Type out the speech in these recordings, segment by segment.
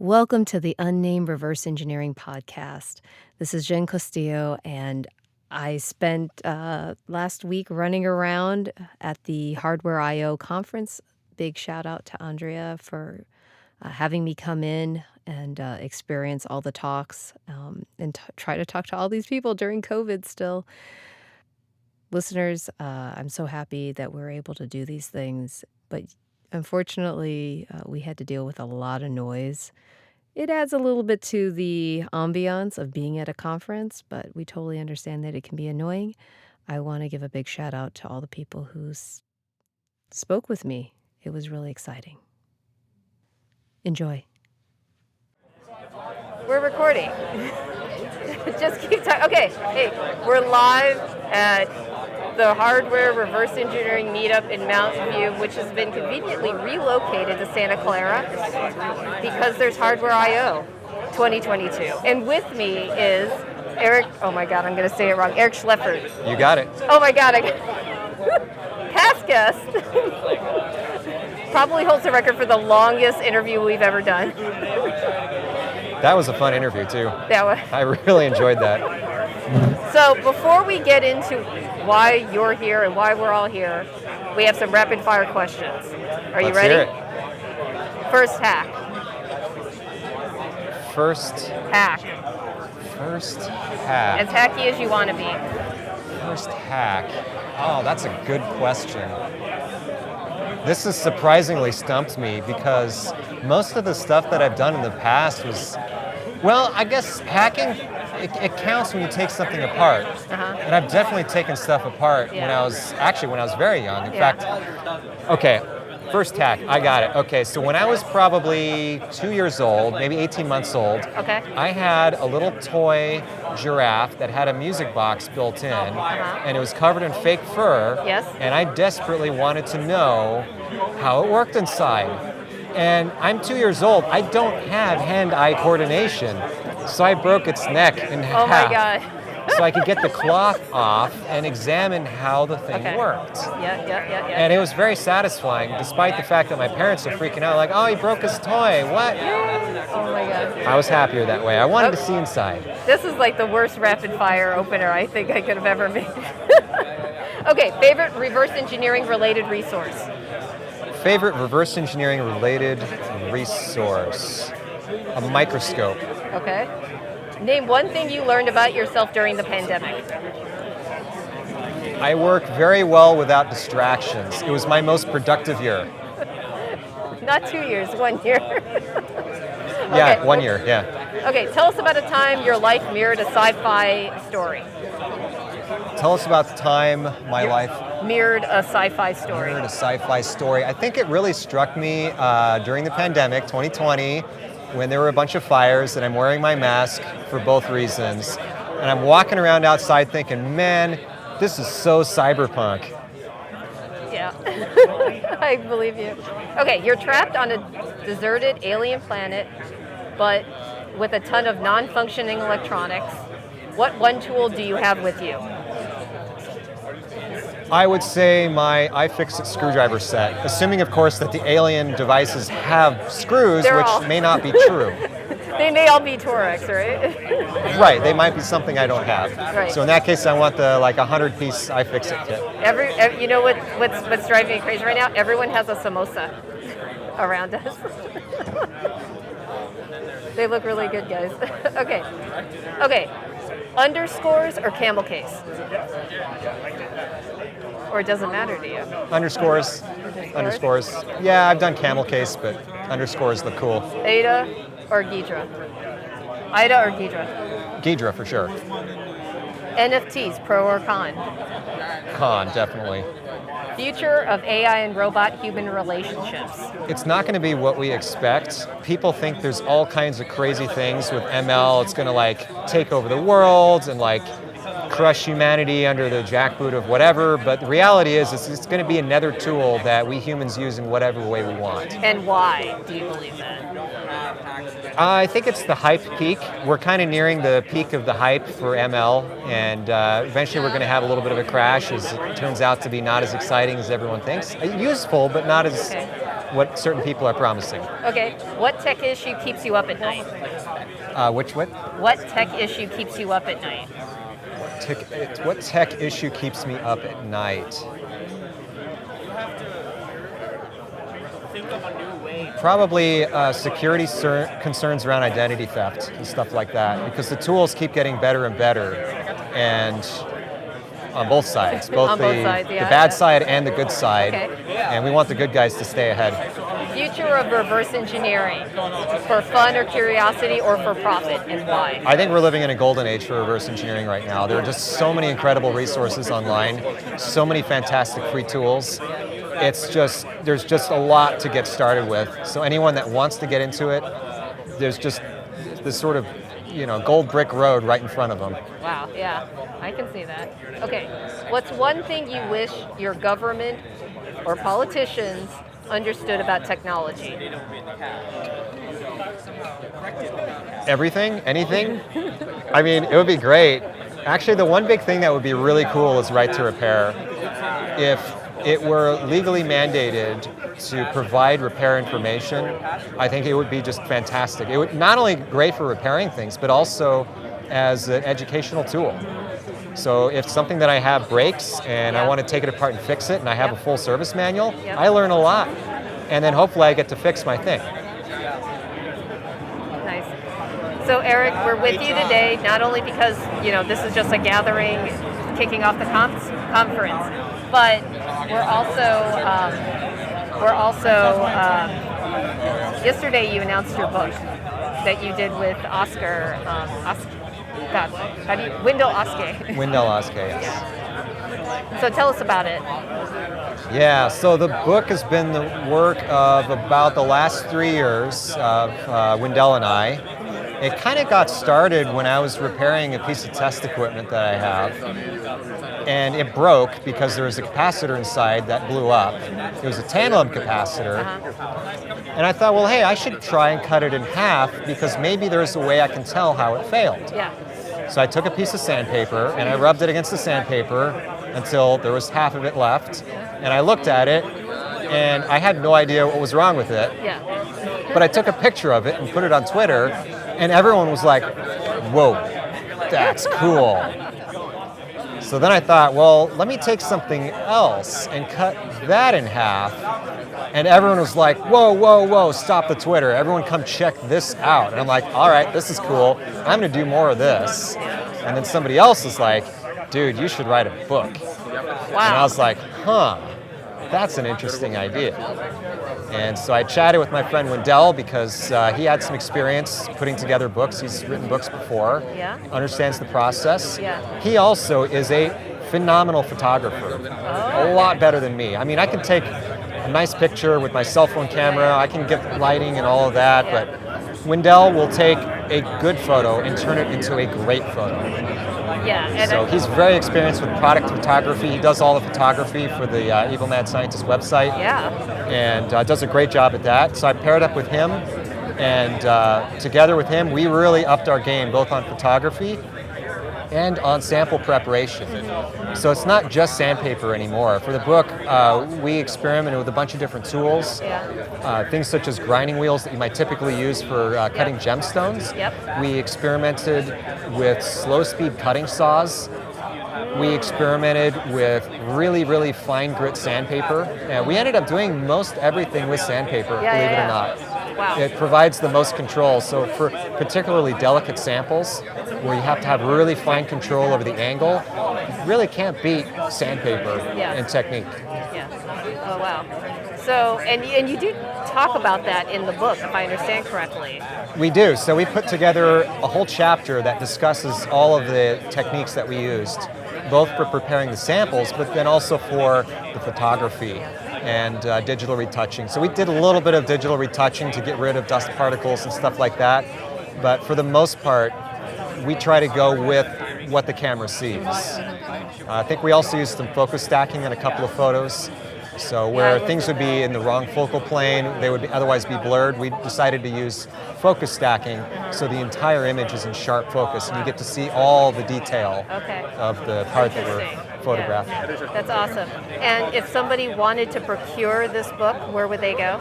Welcome to the Unnamed Reverse Engineering Podcast. This is Jen Castillo, and I spent last week running around at the Hardwear I/O conference. Big shout out to Andrea for having me come in and experience all the talks and try to talk to all these people during COVID still. Listeners, I'm so happy that we're able to do these things, but unfortunately, we had to deal with a lot of noise. It adds a little bit to the ambiance of being at a conference, but we totally understand that it can be annoying. I want to give a big shout out to all the people who spoke with me. It was really exciting. Enjoy. We're recording. Just keep talking. Okay, hey, we're live at the Hardwear Reverse Engineering Meetup in Mountain View, which has been conveniently relocated to Santa Clara because there's Hardwear I/O 2022. And with me is Eric, oh my God, I'm going to say it wrong, Eric Schleffert. You got it. Oh my God, past guest. Probably holds the record for the longest interview we've ever done. That was a fun interview too. I really enjoyed that. So before we get into why you're here and why we're all here, we have some rapid fire questions. Are you ready? Let's hear it. First hack. First hack. As hacky as you want to be. First hack. Oh, that's a good question. This has surprisingly stumped me because most of the stuff that I've done in the past was, well, I guess hacking, it counts when you take something apart. And I've definitely taken stuff apart when I was very young. In fact, okay, first hack, I got it. Okay, so when I was probably 2 years old, maybe 18 months old, I had a little toy giraffe that had a music box built in, and it was covered in fake fur, and I desperately wanted to know how it worked inside. And I'm 2 years old, I don't have hand-eye coordination, so I broke its neck in half. Oh my God. So I could get the cloth off and examine how the thing worked. Yeah. And it was very satisfying, despite the fact that my parents are freaking out, like, oh, he broke his toy, what? Oh my God. I was happier that way. I wanted to see inside. This is like the worst rapid fire opener I think I could have ever made. Okay, favorite reverse engineering related resource? Favorite reverse engineering related resource? A microscope. Okay. Name one thing you learned about yourself during the pandemic. I work very well without distractions. It was my most productive year. Not 2 years, 1 year. Yeah, 1 year, yeah. Okay, tell us about a time your life mirrored a sci-fi story. Tell us about the time my life mirrored a sci-fi story. Mirrored a sci-fi story. I think it really struck me during the pandemic, 2020, when there were a bunch of fires and I'm wearing my mask for both reasons. And I'm walking around outside thinking, man, this is so cyberpunk. Yeah, I believe you. Okay, you're trapped on a deserted alien planet, but with a ton of non-functioning electronics. What one tool do you have with you? I would say my iFixit screwdriver set, assuming, of course, that the alien devices have screws, which may not be true. They may all be Torex, right? Right, they might be something I don't have. Right. So in that case, I want the 100-piece iFixit kit. You know what's driving me crazy right now? Everyone has a samosa around us. They look really good, guys. Okay. Underscores or camel case? Or it doesn't matter to you? Underscores. Yeah, I've done camel case, but underscores look cool. Ada or Ghidra? Ida or Ghidra? Ghidra for sure. NFTs, pro or con? Con, definitely. Future of AI and robot-human relationships. It's not going to be what we expect. People think there's all kinds of crazy things with ML. It's going to take over the world and crush humanity under the jackboot of whatever. But the reality is it's going to be another tool that we humans use in whatever way we want. And why do you believe that? I think it's the hype peak. We're kind of nearing the peak of the hype for ML, and eventually we're going to have a little bit of a crash as it turns out to be not as exciting as everyone thinks. Useful, but not as what certain people are promising. Okay, what tech issue keeps you up at night? What? What tech issue keeps you up at night? What tech issue keeps me up at night? Probably security concerns around identity theft and stuff like that, because the tools keep getting better and better, and on both sides, both On the, both sides, yeah, the bad yeah. side and the good side, Okay. and we want the good guys to stay ahead. Future of reverse engineering, for fun or curiosity or for profit, and why? I think we're living in a golden age for reverse engineering right now. There are just so many incredible resources online, so many fantastic free tools. There's just a lot to get started with. So anyone that wants to get into it, there's just this sort of, gold brick road right in front of them. Wow, yeah, I can see that. Okay, what's one thing you wish your government or politicians understood about technology? Everything? Anything? I mean, it would be great. Actually, the one big thing that would be really cool is right to repair. If it were legally mandated to provide repair information, I think it would be just fantastic. It would not only great for repairing things, but also as an educational tool. So if something that I have breaks and I want to take it apart and fix it, and I have a full service manual, I learn a lot. And then hopefully I get to fix my thing. Nice. So Eric, we're with you today, not only because, this is just a gathering kicking off the conference, but we're also yesterday you announced your book that you did with Oscar, Wendell Oskey. Wendell Oskey, yes. So tell us about it. Yeah, so the book has been the work of about the last 3 years of Wendell and I. It kind of got started when I was repairing a piece of test equipment that I have, and it broke because there was a capacitor inside that blew up. It was a tantalum capacitor, and I thought, well, hey, I should try and cut it in half because maybe there's a way I can tell how it failed. Yeah. So I took a piece of sandpaper and I rubbed it against the sandpaper until there was half of it left, and I looked at it, and I had no idea what was wrong with it. Yeah. But I took a picture of it and put it on Twitter, and everyone was like, whoa, that's cool. So then I thought, well, let me take something else and cut that in half. And everyone was like, whoa, whoa, whoa, stop the Twitter. Everyone come check this out. And I'm like, all right, this is cool. I'm going to do more of this. And then somebody else was like, dude, you should write a book. Wow. And I was like, that's an interesting idea. And so I chatted with my friend Wendell because he had some experience putting together books. He's written books before, understands the process. Yeah. He also is a phenomenal photographer, a lot better than me. I mean, I can take a nice picture with my cell phone camera, I can get lighting and all of that, but Wendell will take a good photo and turn it into a great photo. Yeah. So he's very experienced with product photography. He does all the photography for the Evil Mad Scientist website. Yeah. And does a great job at that. So I paired up with him, and together with him, we really upped our game, both on photography and on sample preparation. So it's not just sandpaper anymore. For the book, we experimented with a bunch of different tools, things such as grinding wheels that you might typically use for cutting gemstones. We experimented with slow-speed cutting saws. We experimented with really, really fine grit sandpaper. And we ended up doing most everything with sandpaper, believe it or not. Wow. It provides the most control. So for particularly delicate samples, where you have to have really fine control over the angle, you really can't beat sandpaper in technique. Yeah. Oh, wow. So, and you do talk about that in the book, if I understand correctly. We do. So we put together a whole chapter that discusses all of the techniques that we used, both for preparing the samples, but then also for the photography and digital retouching. So we did a little bit of digital retouching to get rid of dust particles and stuff like that, but for the most part, we try to go with what the camera sees. I think we also used some focus stacking in a couple of photos. So where things would be in the wrong focal plane, they would otherwise be blurred, we decided to use focus stacking so the entire image is in sharp focus and you get to see all the detail of the part that we're photograph. That's awesome. And if somebody wanted to procure this book, where would they go?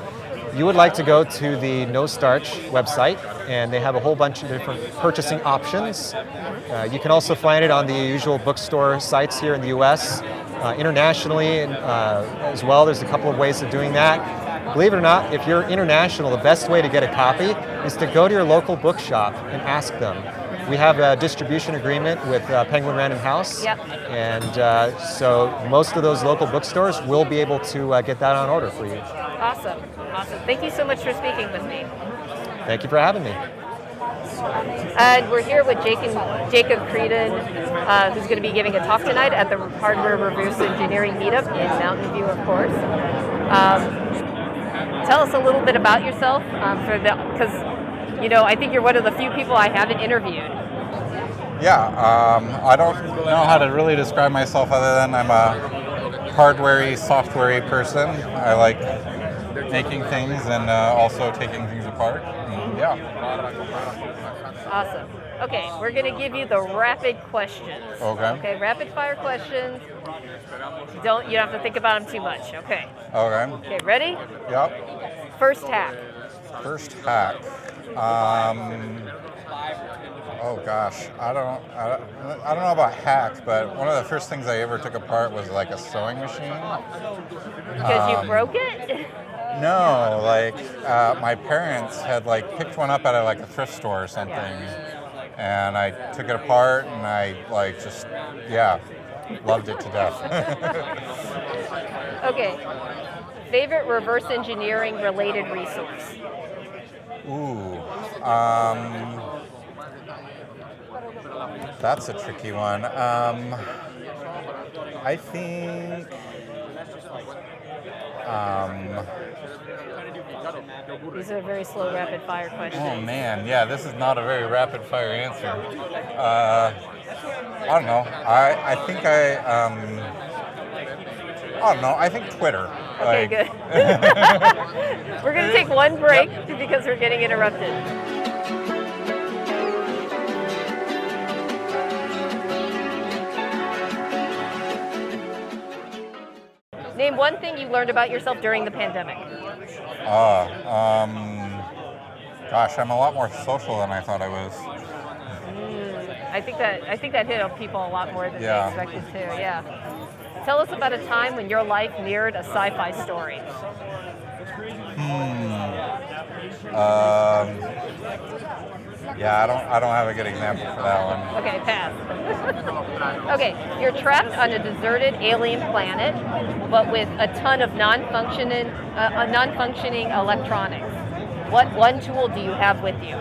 You would like to go to the No Starch website, and they have a whole bunch of different purchasing options. You can also find it on the usual bookstore sites here in the US. Internationally as well, there's a couple of ways of doing that. Believe it or not, if you're international, the best way to get a copy is to go to your local bookshop and ask them. We have a distribution agreement with Penguin Random House, and so most of those local bookstores will be able to get that on order for you. Awesome. Thank you so much for speaking with me. Thank you for having me. And we're here with Jacob Creedon, who's going to be giving a talk tonight at the Hardware Reverse Engineering Meetup in Mountain View, of course. Tell us a little bit about yourself, because I think you're one of the few people I haven't interviewed. Yeah, I don't know how to really describe myself other than I'm a hardware-y, software-y person. I like making things and also taking things apart. Awesome. Okay, we're going to give you the rapid questions. Okay, rapid fire questions. You don't have to think about them too much. Okay. Okay, ready? Yep. First hack. Oh gosh, I don't know about hack, but one of the first things I ever took apart was like a sewing machine. Because you broke it? No, my parents had picked one up at a thrift store or something, and I took it apart and I loved it to death. Okay, favorite reverse engineering related resource? Ooh, that's a tricky one. I think. These are very slow rapid fire questions. Oh man, yeah, this is not a very rapid fire answer. I don't know. I think Twitter. Okay, good. We're going to take one break because we're getting interrupted. Name one thing you learned about yourself during the pandemic. Gosh, I'm a lot more social than I thought I was. I think that hit people a lot more than they expected to. Yeah. Tell us about a time when your life mirrored a sci-fi story. I don't have a good example for that one. Okay, pass. Okay, you're trapped on a deserted alien planet, but with a ton of non-functioning electronics. What one tool do you have with you?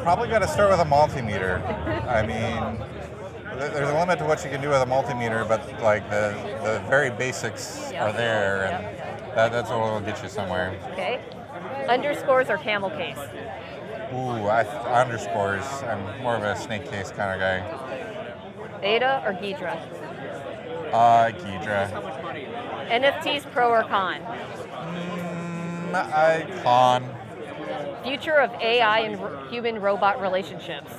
Probably got to start with a multimeter. I mean, there's a limit to what you can do with a multimeter, but the very basics are there, and that's what will get you somewhere. Okay. Underscores or camel case? Underscores. I'm more of a snake case kind of guy. Beta or Ghidra? Ghidra. NFTs pro or con? Con. Future of AI and human-robot relationships?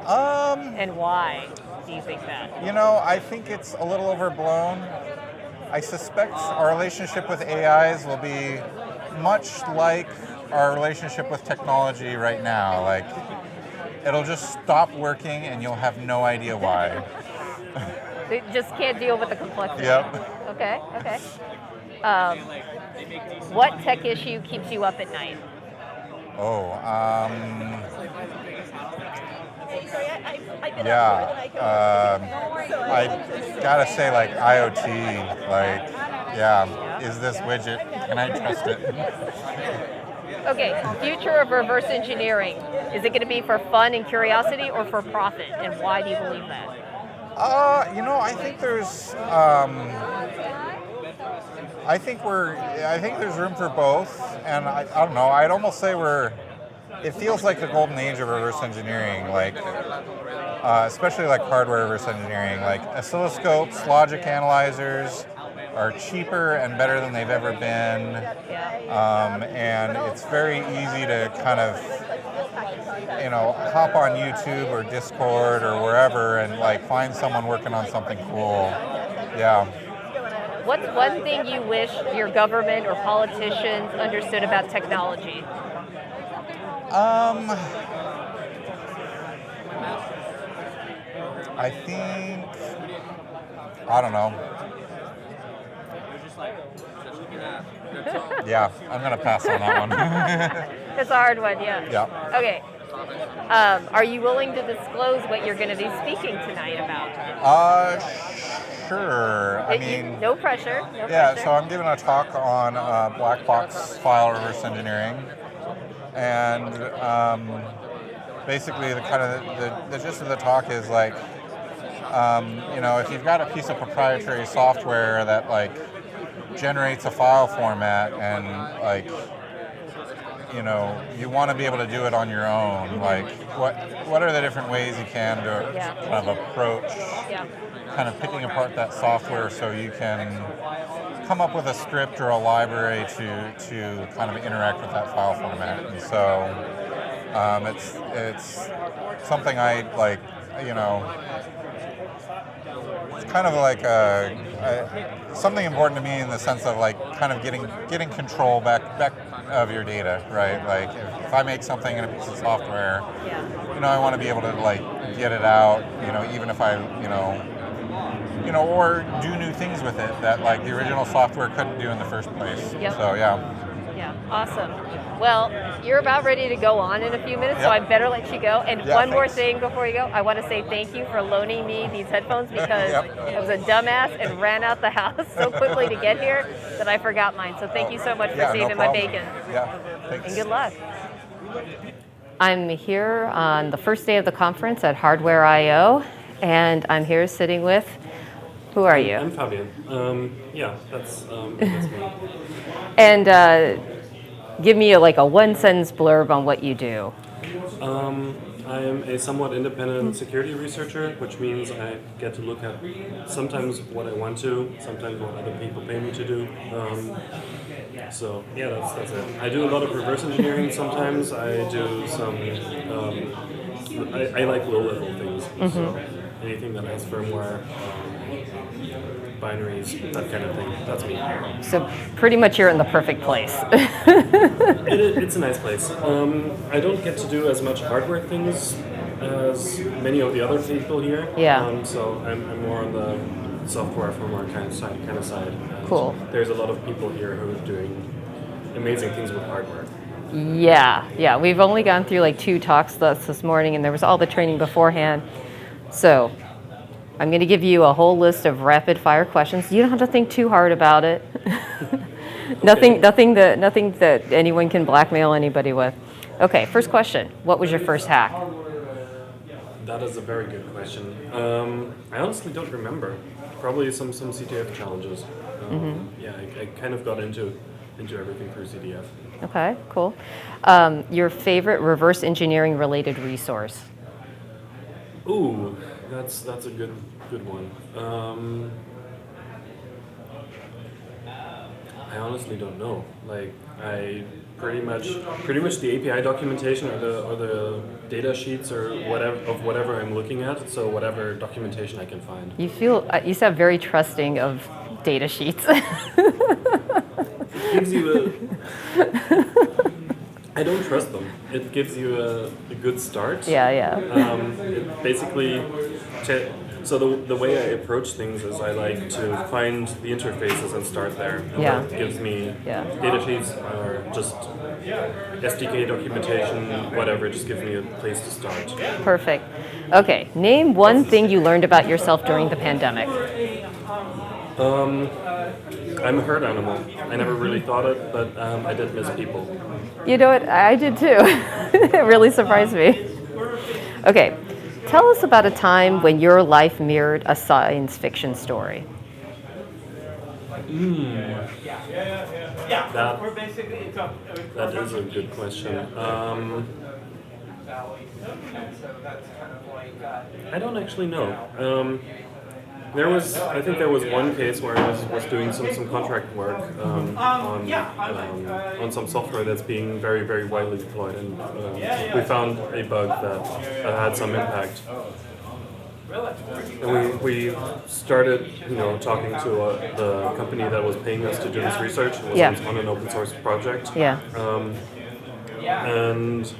And why do you think that? I think it's a little overblown. I suspect our relationship with AIs will be much like our relationship with technology right now. It'll just stop working and you'll have no idea why. They just can't deal with the complexity. Yep. Okay. What tech issue keeps you up at night? I gotta say IoT, is this widget, can I trust it? Okay, future of reverse engineering. Is it going to be for fun and curiosity or for profit? And why do you believe that? I think there's I think there's room for both, and I don't know, I'd almost say it feels like the golden age of reverse engineering, especially hardware reverse engineering, oscilloscopes, logic analyzers are cheaper and better than they've ever been, and it's very easy to kind of hop on YouTube or Discord or wherever and like find someone working on something cool. Yeah. What's one thing you wish your government or politicians understood about technology? I think, I don't know. Yeah, I'm gonna pass on that one. It's a hard one, yeah. Yeah. Okay. Are you willing to disclose what you're going to be speaking tonight about? Sure. I mean, no pressure. Yeah, so I'm giving a talk on black box file reverse engineering, and basically the gist of the talk is like, if you've got a piece of proprietary software that like generates a file format and like you want to be able to do it on your own, like what are the different ways you can to kind of approach kind of picking apart that software so you can come up with a script or a library to kind of interact with that file format. And so it's something I like, it's kind of like something important to me in the sense of like kind of getting control back of your data, right? Like if I make something in a piece of software, I want to be able to like get it out, even if I, or do new things with it that like the original software couldn't do in the first place. Yep. So yeah. Yeah, awesome. Well, you're about ready to go on in a few minutes, so I better let you go. And one more thing before you go, I want to say thank you for loaning me these headphones because I was a dumbass and ran out the house so quickly to get here that I forgot mine. So thank you so much for saving my bacon. Yeah, thanks. And good luck. I'm here on the first day of the conference at Hardwear I/O, and I'm here sitting with, who are you? I'm Fabian. That's me. And give me a one-sentence blurb on what you do. I am a somewhat independent security researcher, which means I get to look at sometimes what I want to, sometimes what other people pay me to do. That's it. I do a lot of reverse engineering sometimes. I do some, I like low-level things. Mm-hmm. So anything that has firmware, binaries, that kind of thing. That's me. So pretty much you're in the perfect place. It's a nice place. I don't get to do as much hardware things as many of the other people here. Yeah. So I'm more on the software firmware kind of side. And cool. There's a lot of people here who are doing amazing things with hardware. Yeah. We've only gone through 2 talks this morning, and there was all the training beforehand. So I'm going to give you a whole list of rapid fire questions. You don't have to think too hard about it. Nothing that anyone can blackmail anybody with. Okay, first question. What was your first hack? That is a very good question. I honestly don't remember. Probably some CTF challenges. Yeah, I kind of got into everything through CTF. Okay, cool. Your favorite reverse engineering related resource? Ooh, that's a good one. I honestly don't know. I pretty much the API documentation or the data sheets or whatever I'm looking at. So whatever documentation I can find. You sound very trusting of data sheets. It gives you I don't trust them. It gives you a good start. Yeah. It basically, so the way I approach things is I like to find the interfaces and start there. And that gives me data sheets or just SDK documentation, whatever. It just gives me a place to start. Perfect. Okay, name one thing you learned about yourself during the pandemic. I'm a herd animal. I never really thought it, but I did miss people. You know what? I did too. It really surprised me. Okay, tell us about a time when your life mirrored a science fiction story. That is a good question. I don't actually know. I think there was one case where I was doing some contract work on some software that's being very, very widely deployed, and we found a bug that had some impact. And we started, talking to the company that was paying us to do this research. It was on an open source project. Yeah. And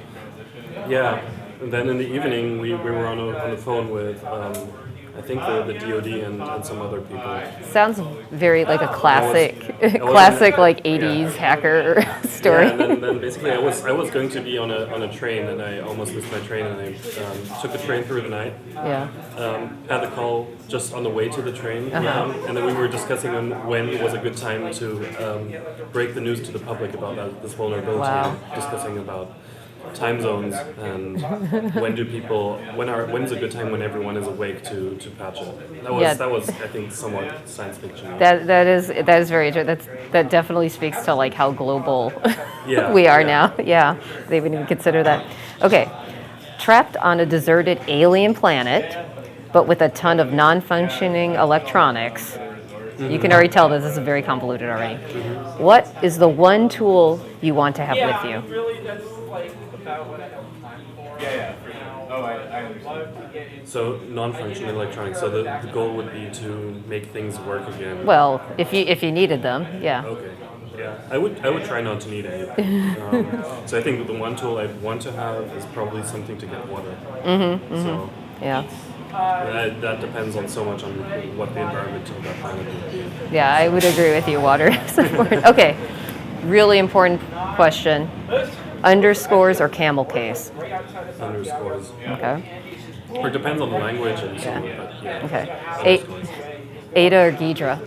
yeah, and then in the evening we were on the phone with I think the DoD and some other people. Sounds very like a classic, I classic like 80s hacker story. Yeah, and then basically I was going to be on a train, and I almost missed my train, and I took the train through the night. Yeah. Had the call just on the way to the train, and then we were discussing when was a good time to break the news to the public about this vulnerability. Wow. Discussing about time zones and when's a good time when everyone is awake to patch it. That was I think somewhat science fiction. That is very true. That definitely speaks to like how global we are now. Yeah, they wouldn't even consider that. Okay, trapped on a deserted alien planet, but with a ton of non-functioning electronics. You can already tell this is very convoluted already. What is the one tool you want to have with you? So non-functioning electronics. So the goal would be to make things work again. Well, if you needed them, yeah. Okay. Yeah, I would try not to need any. So I think the one tool I'd want to have is probably something to get water. So Yeah. that depends on so much on what the environment of that planet would be. Yeah, I would agree with you. Water is important. Okay, really important question. Underscores or camel case? Underscores. Okay. Or it depends on the language and so on, but yeah. Okay. Underscores. Ada or Ghidra?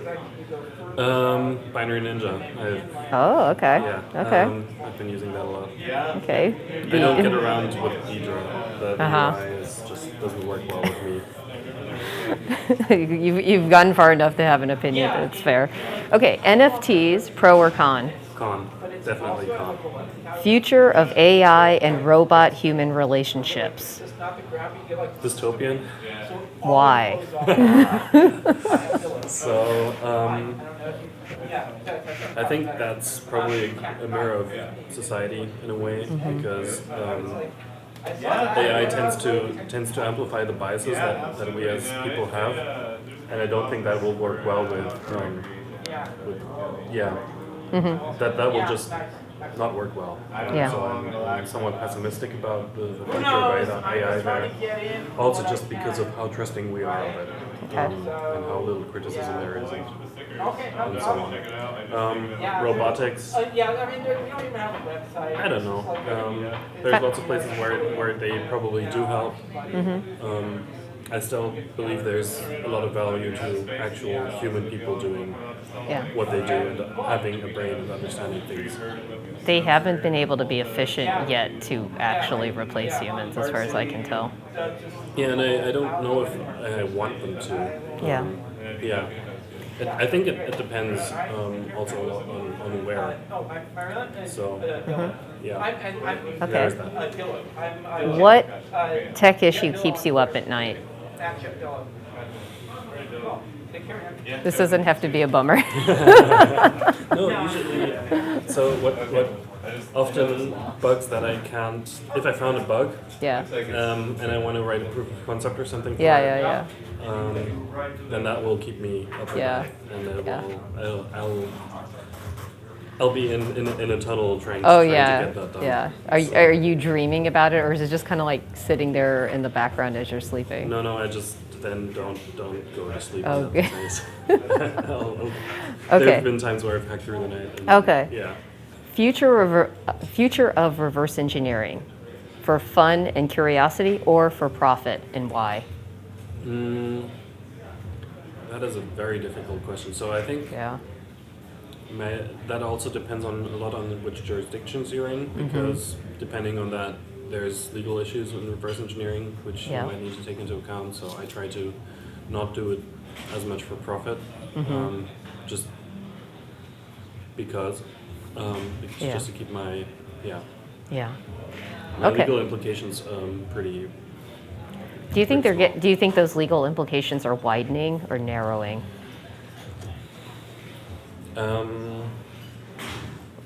Binary Ninja. Oh, okay. Yeah. Okay. I've been using that a lot. Okay. I don't get around with Ghidra. The UI just doesn't work well with me. You've gone far enough to have an opinion. That's fair. Okay. NFTs, pro or con? Con. Definitely con. Future of AI and robot-human relationships. Dystopian. Why? So, I think that's probably a mirror of society in a way, because AI tends to amplify the biases that we as people have, and I don't think that will work well with that will just not work well. Yeah. So I'm somewhat pessimistic about the future of AI there. Also just because of how trusting we are of it, and how little criticism there is, and so on. Robotics, I don't know. There's lots of places where they probably do help. I still believe there's a lot of value to actual human people doing what they do and having a brain and understanding things. They haven't been able to be efficient yet to actually replace humans, as far as I can tell. Yeah, and I don't know if I want them to. Yeah. I think it depends also on where. So, yeah. Okay. There's that. What tech issue keeps you up at night? This doesn't have to be a bummer. No, usually. So what often bugs that I can't. If I found a bug. And I want to write a proof of concept or something. Then that will keep me up at night, and I'll be in a tunnel trying to get that done. Yeah. Are you dreaming about it, or is it just kind of like sitting there in the background as you're sleeping? No, I just then don't go to sleep. Okay. There have been times where I've hacked through the night. And, yeah. Future of reverse engineering, for fun and curiosity, or for profit, and why? That is a very difficult question. So I think that also depends a lot on which jurisdictions you're in, because depending on that, there's legal issues with reverse engineering, which you might need to take into account. So I try to not do it as much for profit, just because, just to keep my legal implications pretty. Do you think those legal implications are widening or narrowing? And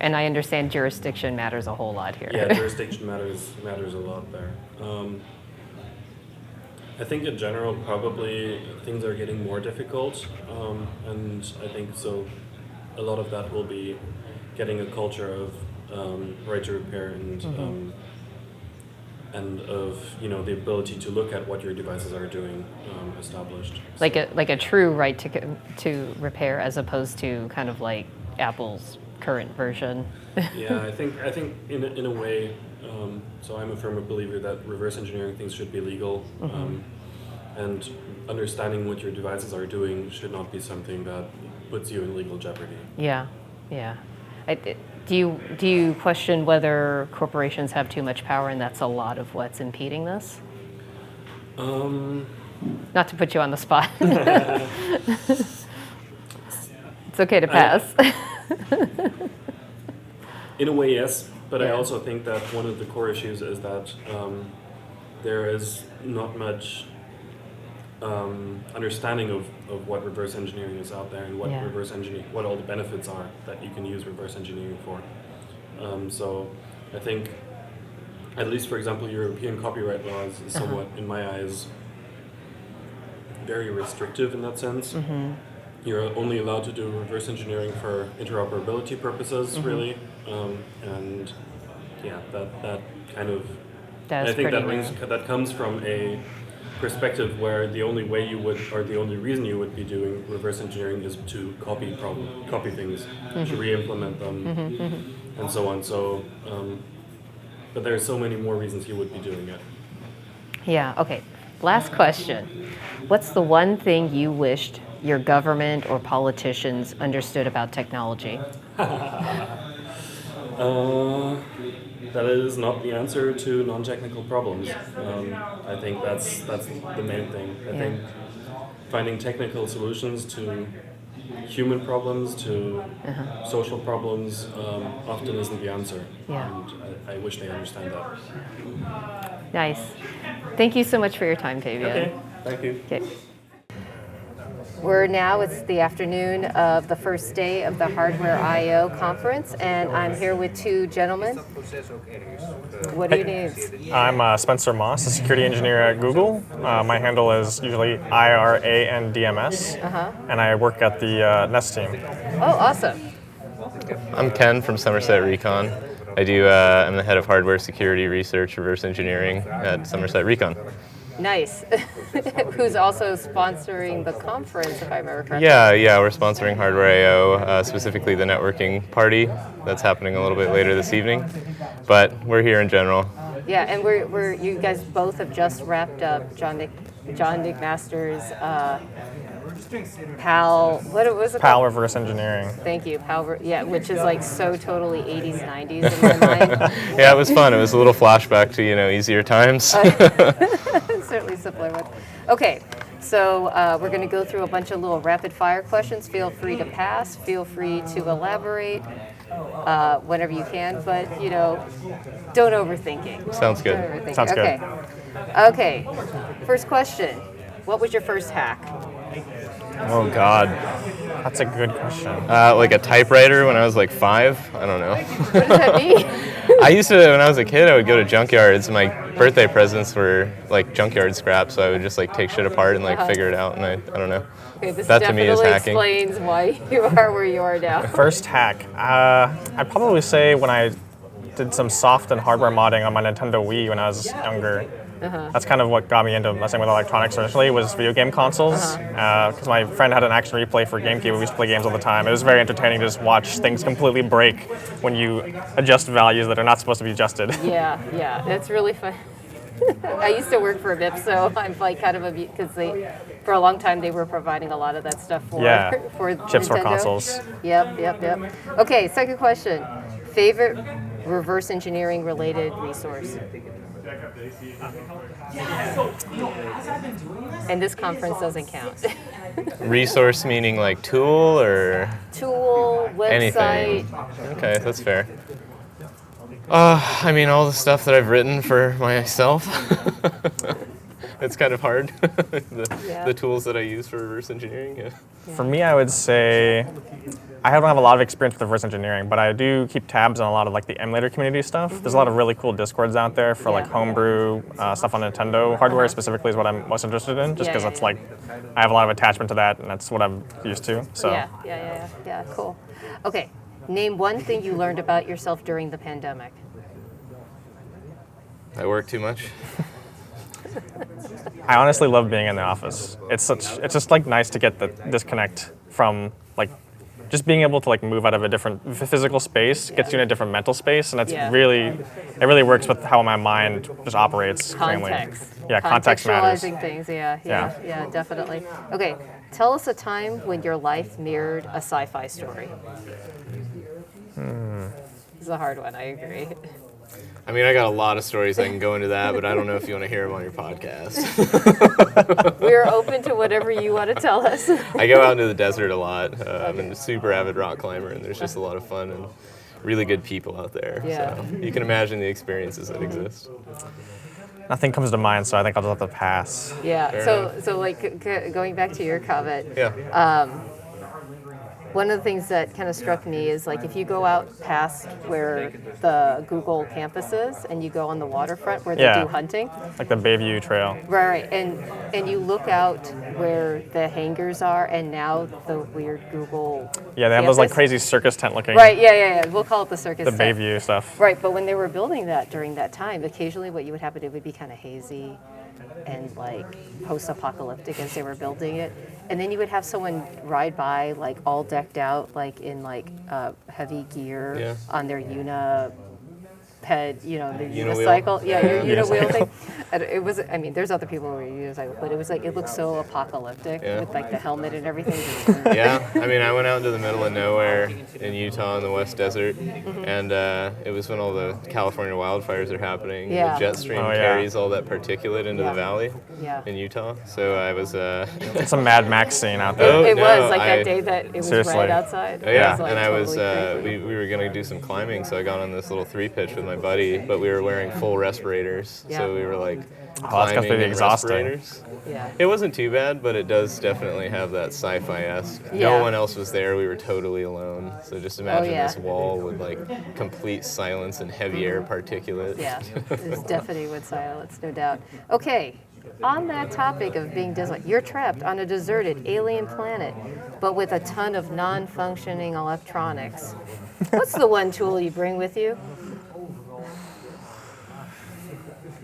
I understand jurisdiction matters a whole lot here. Yeah, jurisdiction matters a lot there. I think in general, probably things are getting more difficult, and I think so. A lot of that will be getting a culture of right to repair and of the ability to look at what your devices are doing established. Like a true right to repair, as opposed to kind of like Apple's current version. Yeah, I think in a way. So I'm a firm believer that reverse engineering things should be legal, and understanding what your devices are doing should not be something that puts you in legal jeopardy. Yeah. Do you question whether corporations have too much power, and that's a lot of what's impeding this? Not to put you on the spot. It's okay to pass. In a way, yes, but I Yeah. also think that one of the core issues is that there is not much understanding of what reverse engineering is out there and what Yeah. what all the benefits are that you can use reverse engineering for. So I think, at least for example, European copyright laws is somewhat, in my eyes, very restrictive in that sense. You're only allowed to do reverse engineering for interoperability purposes, really, and yeah, that kind of. That's I think pretty that comes from a perspective where the only way you would, or the only reason you would be doing reverse engineering is to copy things, to re-implement them, and so on. So, but there are so many more reasons you would be doing it. Yeah, okay. Last question. What's the one thing you wished your government or politicians understood about technology? That is not the answer to non-technical problems. I think that's the main thing. I think finding technical solutions to human problems, to social problems, often isn't the answer. Yeah. And I wish they understand that. Nice. Thank you so much for your time, Fabian. Okay, thank you. Okay. It's the afternoon of the first day of the Hardware I/O conference, and I'm here with two gentlemen. What are your names? I'm Spencer Moss, a security engineer at Google. My handle is usually IRANDMS, and I work at the Nest team. Oh, awesome. I'm Ken from Somerset Recon. I'm the head of hardware security research reverse engineering at Somerset Recon. Nice. Who's also sponsoring the conference, if I remember correctly? Yeah, we're sponsoring Hardware I/O, specifically the networking party that's happening a little bit later this evening. But we're here in general. Yeah, and you guys both have just wrapped up John McMaster's PAL. What was it? PAL reverse engineering. Thank you, PAL. Yeah, which is like so totally 80s, 90s in my mind. Yeah, it was fun. It was a little flashback to easier times. Certainly simpler ones. Okay, so we're going to go through a bunch of little rapid fire questions. Feel free to pass. Feel free to elaborate whenever you can, but don't overthink it. Sounds good. Don't overthink it. Sounds good. Okay. First question. What was your first hack? Oh God, that's a good question. Like a typewriter when I was like 5. I don't know. What does that mean? I used to, when I was a kid, I would go to junkyards. My birthday presents were like junkyard scraps, so I would just like take shit apart and like figure it out. And I don't know. Okay, this That to me is definitely hacking. explains why you are where you are now. First hack. I'd probably say when I did some soft and hardware modding on my Nintendo Wii when I was younger. That's kind of what got me into messing with electronics initially, was video game consoles. Because my friend had an action replay for GameCube. We used to play games all the time. It was very entertaining to just watch things completely break when you adjust values that are not supposed to be adjusted. Yeah, that's really fun. I used to work for a MIP, so I'm like kind of because for a long time they were providing a lot of that stuff for for chips for Nintendo. consoles. Yep. Okay, second question. Favorite reverse engineering related resource? And this conference doesn't count. Resource meaning like tool or Tool, website. anything? Okay, that's fair. I mean, all the stuff that I've written for myself. it's kind of hard. Yeah. The tools that I use for reverse engineering. Yeah. For me, I would say I don't have a lot of experience with reverse engineering, but I do keep tabs on a lot of like the emulator community stuff. There's a lot of really cool discords out there for like homebrew stuff on Nintendo. Hardware specifically is what I'm most interested in, just because that's like I have a lot of attachment to that, and that's what I'm used to. So Yeah, cool. Okay, name one thing you learned about yourself during the pandemic. I work too much. I honestly love being in the office. It's just like nice to get the disconnect from like just being able to like move out of a different physical space gets you in a different mental space, and it really works with how my mind just operates. Context. Yeah, context matters. Contextualizing things, yeah, definitely. Okay, tell us a time when your life mirrored a sci-fi story. This is a hard one, I agree. I mean, I got a lot of stories I can go into that, but I don't know if you want to hear them on your podcast. We're open to whatever you want to tell us. I go out into the desert a lot. I'm a super avid rock climber, and there's just a lot of fun and really good people out there. Yeah. So you can imagine the experiences that exist. Nothing comes to mind, so I think I'll just have to pass. Yeah, Fair so like going back to your comment, Yeah. one of the things that kind of struck me is like if you go out past where the Google campus is and you go on the waterfront where they do hunting. Like the Bayview Trail. Right, and you look out where the hangars are and now the weird Google Yeah, they have those like crazy circus tent looking. Right, yeah. We'll call it the circus The tent. Bayview stuff. Right, but when they were building that during that time, occasionally what you would happen, it would be kind of hazy and like post-apocalyptic as they were building it. And then you would have someone ride by like all decked out like in like heavy gear on their Uniped, you know, the unicycle. Yeah, your Unawheel thing. And it was, I mean, there's other people who were unicycle, but it was like, it looked so apocalyptic with like the helmet and everything. Yeah, I mean, I went out into the middle of nowhere in Utah in the West Desert, and it was when all the California wildfires are happening. Yeah. The jet stream carries all that particulate into the valley in Utah. So I was... It's a Mad Max scene out there. It was like that day that it was Seriously. red outside. Oh, yeah, It was, like, and I was, totally we were going to do some climbing, so I got on this little 3-pitch with my buddy, but we were wearing full respirators, so we were like that's climbing be in exhausting. respirators. Yeah. It wasn't too bad, but it does definitely have that sci-fi-esque. Yeah. No one else was there, we were totally alone, so just imagine this wall with like complete silence and heavy air particulate. Yeah, it's deafening with silence, no doubt. Okay, on that topic of being desolate, you're trapped on a deserted alien planet, but with a ton of non-functioning electronics. What's the one tool you bring with you?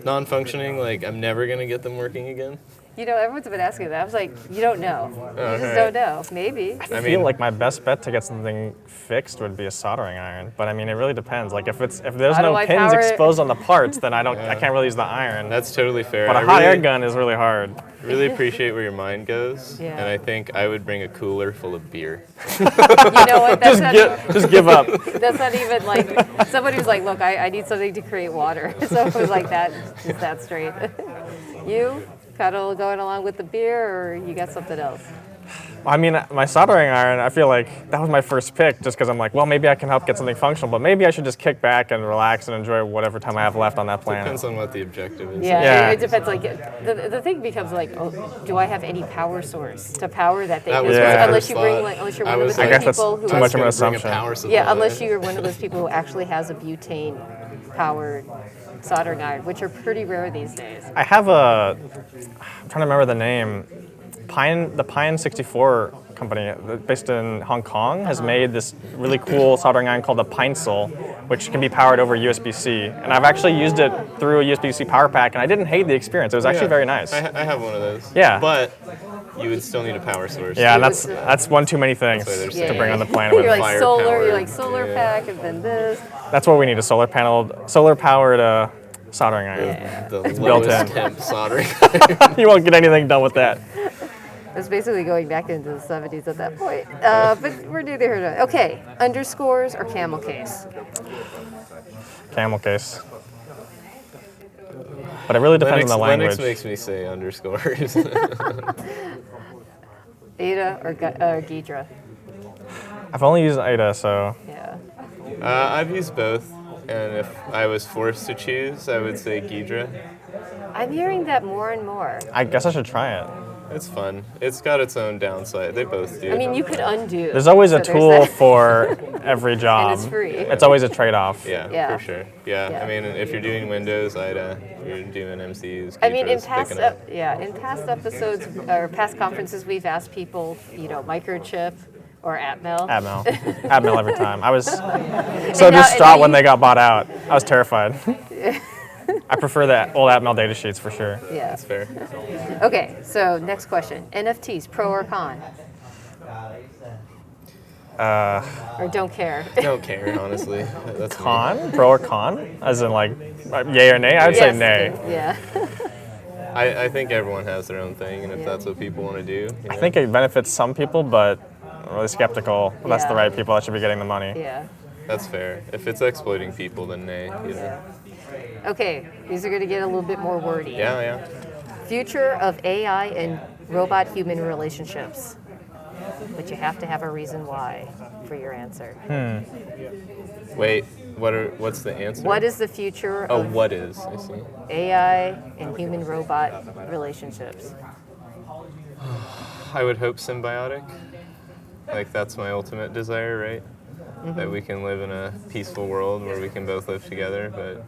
Non-functioning, like I'm never gonna get them working again. You know, everyone's been asking that. I was like, you don't know. You just don't know. Maybe. I feel like my best bet to get something fixed would be a soldering iron, but I mean, it really depends. Like if there's How do no I pins power it? exposed on the parts, then I can't really use the iron. That's totally fair. But a hot air gun is really hard. Really appreciate where your mind goes, Yeah. and I think I would bring a cooler full of beer. You know what? That's Just give up. That's not even like, somebody was like, look, I need something to create water. So it was like that, just that straight. You kind of going along with the beer, or you got something else? I mean, my soldering iron, I feel like that was my first pick just because I'm like, well, maybe I can help get something functional, but maybe I should just kick back and relax and enjoy whatever time I have left on that planet. Depends on what the objective is. Yeah. It depends. Like the thing becomes like, oh, do I have any power source to power that thing? That was my Unless first you bring thought. like, unless you're I one of was those like, I guess that's people who too much of an Bring a assumption. power supply. yeah, unless you're one of those people who actually has a butane powered soldering iron, which are pretty rare these days. I have I'm trying to remember the name. The Pine 64 company, based in Hong Kong, has made this really cool soldering iron called the Pinesil, which can be powered over USB-C. And I've actually used it through a USB-C power pack, and I didn't hate the experience. It was actually very nice. I have one of those. Yeah. But you would still need a power source. Yeah, that's one too many things That's why they're to saying bring on the planet with. You're like fire solar, powered. you're like solar pack, and then this. That's what we need, a solar powered soldering iron. The built lowest in. temp soldering. You won't get anything done with that. It's basically going back into the 70s at that point. But we're neither here nor there. Okay, underscores or camel case? Camel case. But it really depends on the language. Linux makes me say underscores. Ada or Ghidra? I've only used Ada, so Yeah. I've used both, and if I was forced to choose, I would say Ghidra. I'm hearing that more and more. I guess I should try it. It's fun. It's got its own downside. They both do. I mean, you could undo. There's always a so tool there's for every job. And it's free. It's always a trade-off. Yeah, Yeah. for sure. Yeah. Yeah. I mean, if you're doing Windows, IDA, you're doing MCUs. I mean, in Keypress, past picking up. in past episodes or past conferences, we've asked people, microchip or Atmel. Atmel. Atmel every time. I was so now- distraught and when you- they got bought out. I was terrified. I prefer the old Atmel data sheets for sure. Yeah. That's fair. Okay. So next question: NFTs, pro or con? Or don't care. Don't care, honestly. That's me. Con? Pro or con? As in like yay or nay? I would say Yes, nay. Yeah. I think everyone has their own thing, and if that's what people want to do, I think it benefits some people, but I'm really skeptical that's the Yeah. right people that should be getting the money. Yeah. that's fair. If it's exploiting people, then nay. Yeah. Okay. These are going to get a little bit more wordy. Yeah. Future of AI and robot-human relationships. But you have to have a reason why for your answer. Wait, what's the answer? What is the future Oh, of what is? I see. AI and human-robot relationships? I would hope symbiotic. Like, that's my ultimate desire, right? That we can live in a peaceful world where we can both live together, but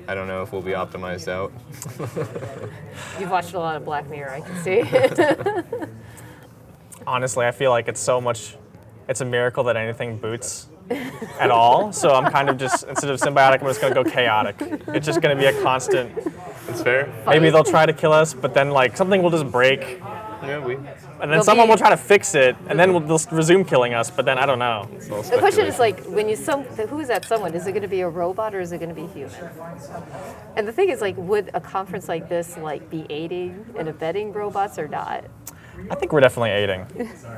I don't know if we'll be optimized out. You've watched a lot of Black Mirror, I can see. Honestly, I feel like it's a miracle that anything boots at all. So I'm kind of just, instead of symbiotic, I'm just going to go chaotic. It's just going to be a constant, It's fair. maybe they'll try to kill us, but then like something will just break, Yeah, and then They'll someone be- will try to fix it, and then they'll resume killing us, but then I don't know. it's all The question is speculation. like, who is that someone? Is it going to be a robot or is it going to be human? And the thing is like, would a conference like this like be aiding and abetting robots or not? I think we're definitely aiding.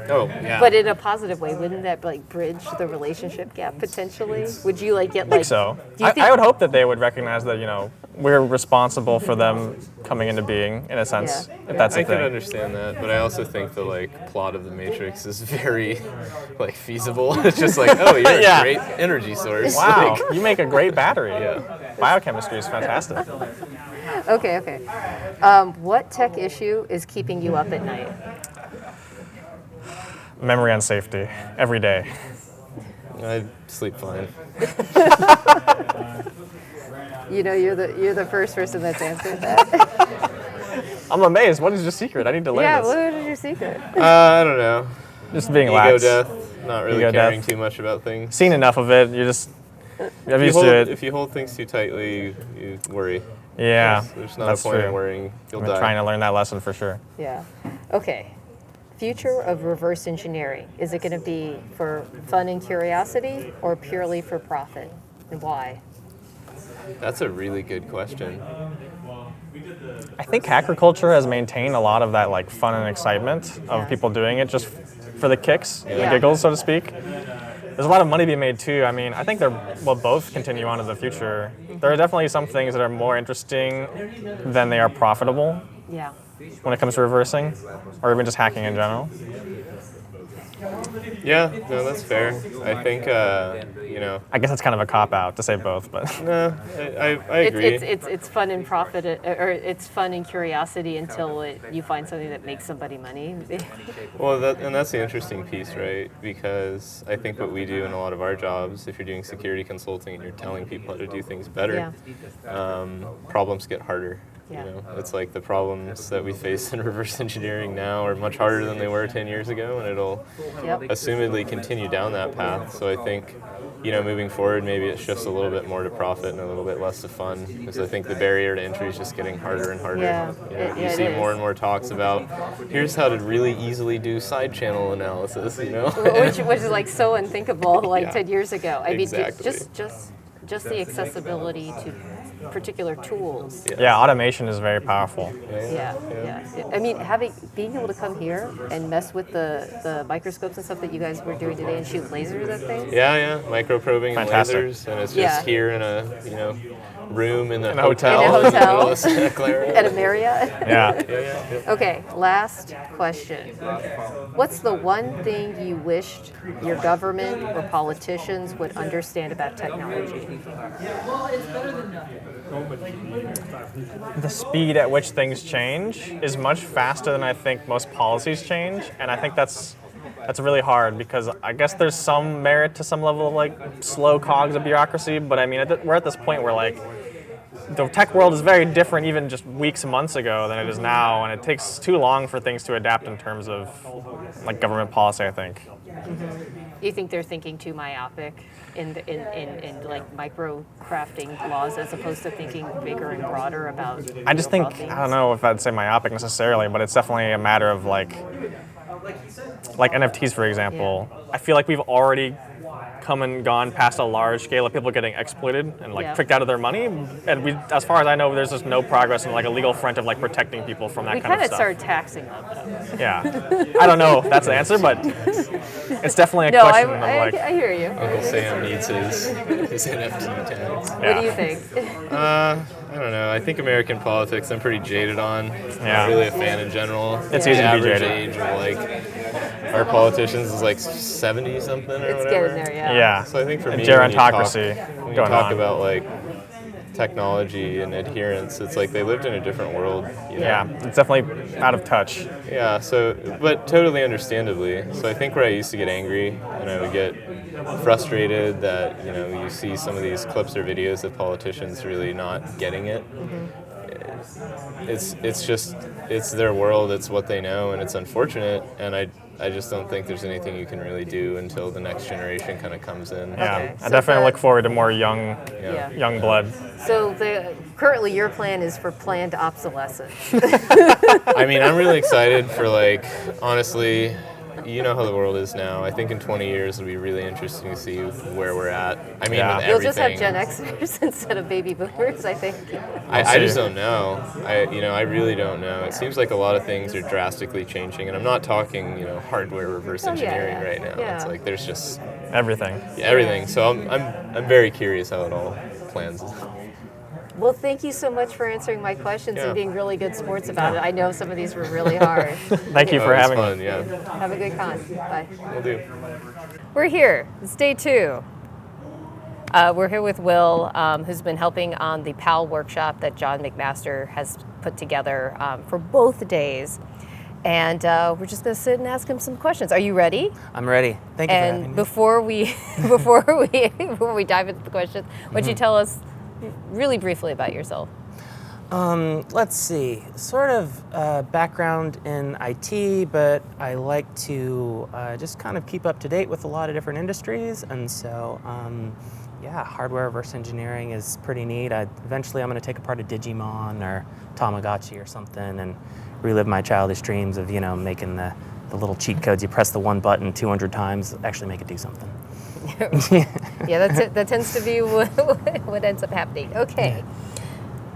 Oh, yeah. But in a positive way, wouldn't that like bridge the relationship gap potentially? Would you like get I like? think so. Do you think, I would hope that they would recognize that, we're responsible for them coming into being, in a sense, Yeah. if that's I a can thing. understand that, but I also think the plot of the Matrix is very feasible. It's just like, oh, you're Yeah. a great energy source. Wow, Like, you make a great battery. yeah. Biochemistry is fantastic. Okay. What tech issue is keeping you up at night? Memory and safety, every day. I sleep fine. You're the first person that's answered that. I'm amazed. What is your secret? I need to learn Yeah, this. what is your secret? I don't know. Just being Ego lax. death. Not really Ego caring death. too much about things. Seen enough of it. You're used to it. If you hold things too tightly, you worry. Yeah, There's not that's a point true. in worrying. You'll I'm die. trying to learn that lesson for sure. Yeah. Okay. Future of reverse engineering. Is it going to be for fun and curiosity or purely for profit? And why? That's a really good question. I think hacker culture has maintained a lot of that fun and excitement of Yeah. people doing it just for the kicks, the Yeah. giggles, so to speak. There's a lot of money being made too. I mean, I think will both continue on in the future. There are definitely some things that are more interesting than they are profitable Yeah. when it comes to reversing, or even just hacking in general. Yeah, no, that's fair. I think, I guess it's kind of a cop-out to say both, but no, I agree. It's fun and profit, or it's fun and curiosity until you find something that makes somebody money. Well, that's the interesting piece, right? Because I think what we do in a lot of our jobs, if you're doing security consulting and you're telling people how to do things better, problems get harder. Yeah. It's like the problems that we face in reverse engineering now are much harder than they were 10 years ago, and it'll Yep. assumedly continue down that path. So I think, moving forward, maybe it shifts a little bit more to profit and a little bit less to fun, because I think the barrier to entry is just getting harder and harder. Yeah, You it see is. more and more talks about here's how to really easily do side channel analysis. which is like so unthinkable Yeah. 10 years ago. I mean, Exactly. just the accessibility to particular tools. yeah, automation is very powerful. Yeah. I mean, being able to come here and mess with the microscopes and stuff that you guys were doing today and shoot lasers at things. Yeah, microprobing and Fantastic. lasers, and it's just Yeah. here in a room in a a hotel. hotel In a in the hotel. middle of Santa Clara. At a Marriott. Yeah. Okay, last question. What's the one thing you wished your government or politicians would understand about technology? The speed at which things change is much faster than I think most policies change, and I think that's really hard because I guess there's some merit to some level of like slow cogs of bureaucracy, but I mean we're at this point where like the tech world is very different even just weeks and months ago than it is now, and it takes too long for things to adapt in terms of like government policy, I think. You think they're thinking too myopic in like micro crafting laws as opposed to thinking bigger and broader about I just think, things? I don't know if I'd say myopic necessarily, but it's definitely a matter of like NFTs, for example. Yeah. I feel like we've already come and gone past a large scale of people getting exploited and like tricked out of their money, and we, as far as I know, there's just no progress in like a legal front of like protecting people from that kind of stuff. We kind of started taxing them, though. Yeah, I don't know if that's the answer, but it's definitely a No, question of like. I hear you. Uncle Sam needs his NFT tags. What do you think? I don't know. I think American politics I'm pretty jaded on. Yeah. Not really a fan in general. It's The easy to be average jaded. age of like our politicians is like 70 something or It's whatever. getting there, yeah. Yeah, So I think for a me, gerontocracy when you going talk on. about like technology and adherence, it's like they lived in a different world. You know? Yeah, it's definitely out of touch. Yeah, so, but totally understandably. So I think where I used to get angry and I would get frustrated that, you see some of these clips or videos of politicians really not getting it. It's their world, it's what they know, and it's unfortunate, and I just don't think there's anything you can really do until the next generation kind of comes in. Yeah, Okay, I so definitely look forward to more young Yeah. blood. So currently your plan is for planned obsolescence. I mean, I'm really excited for honestly, you know how the world is now. I think in 20 years it'll be really interesting to see where we're at. I mean, Yeah. with You'll everything. just have Gen Xers instead of baby boomers, I think. I just don't know. I really don't know. It seems like a lot of things are drastically changing, and I'm not talking, hardware reverse engineering right now. Yeah. It's like there's just Everything. everything. So I'm very curious how it all plans. Well, thank you so much for answering my questions Yeah. and being really good sports about it. I know some of these were really hard. Thank you Oh, for it was having fun, me. yeah. Have a good con. Bye. We'll do. We're here. It's day 2. We're here with Will, who's been helping on the PAL workshop that John McMaster has put together for both days. And we're just going to sit and ask him some questions. Are you ready? I'm ready. Thank you for having And me. before we dive into the questions, why don't you tell us really briefly about yourself? Let's see. Sort of background in IT, but I like to just kind of keep up to date with a lot of different industries. And so, hardware reverse engineering is pretty neat. Eventually, I'm going to take apart a Digimon or Tamagotchi or something and relive my childish dreams of, making the little cheat codes. You press the one button 200 times, actually make it do something. Yeah, that tends to be what ends up happening. Okay.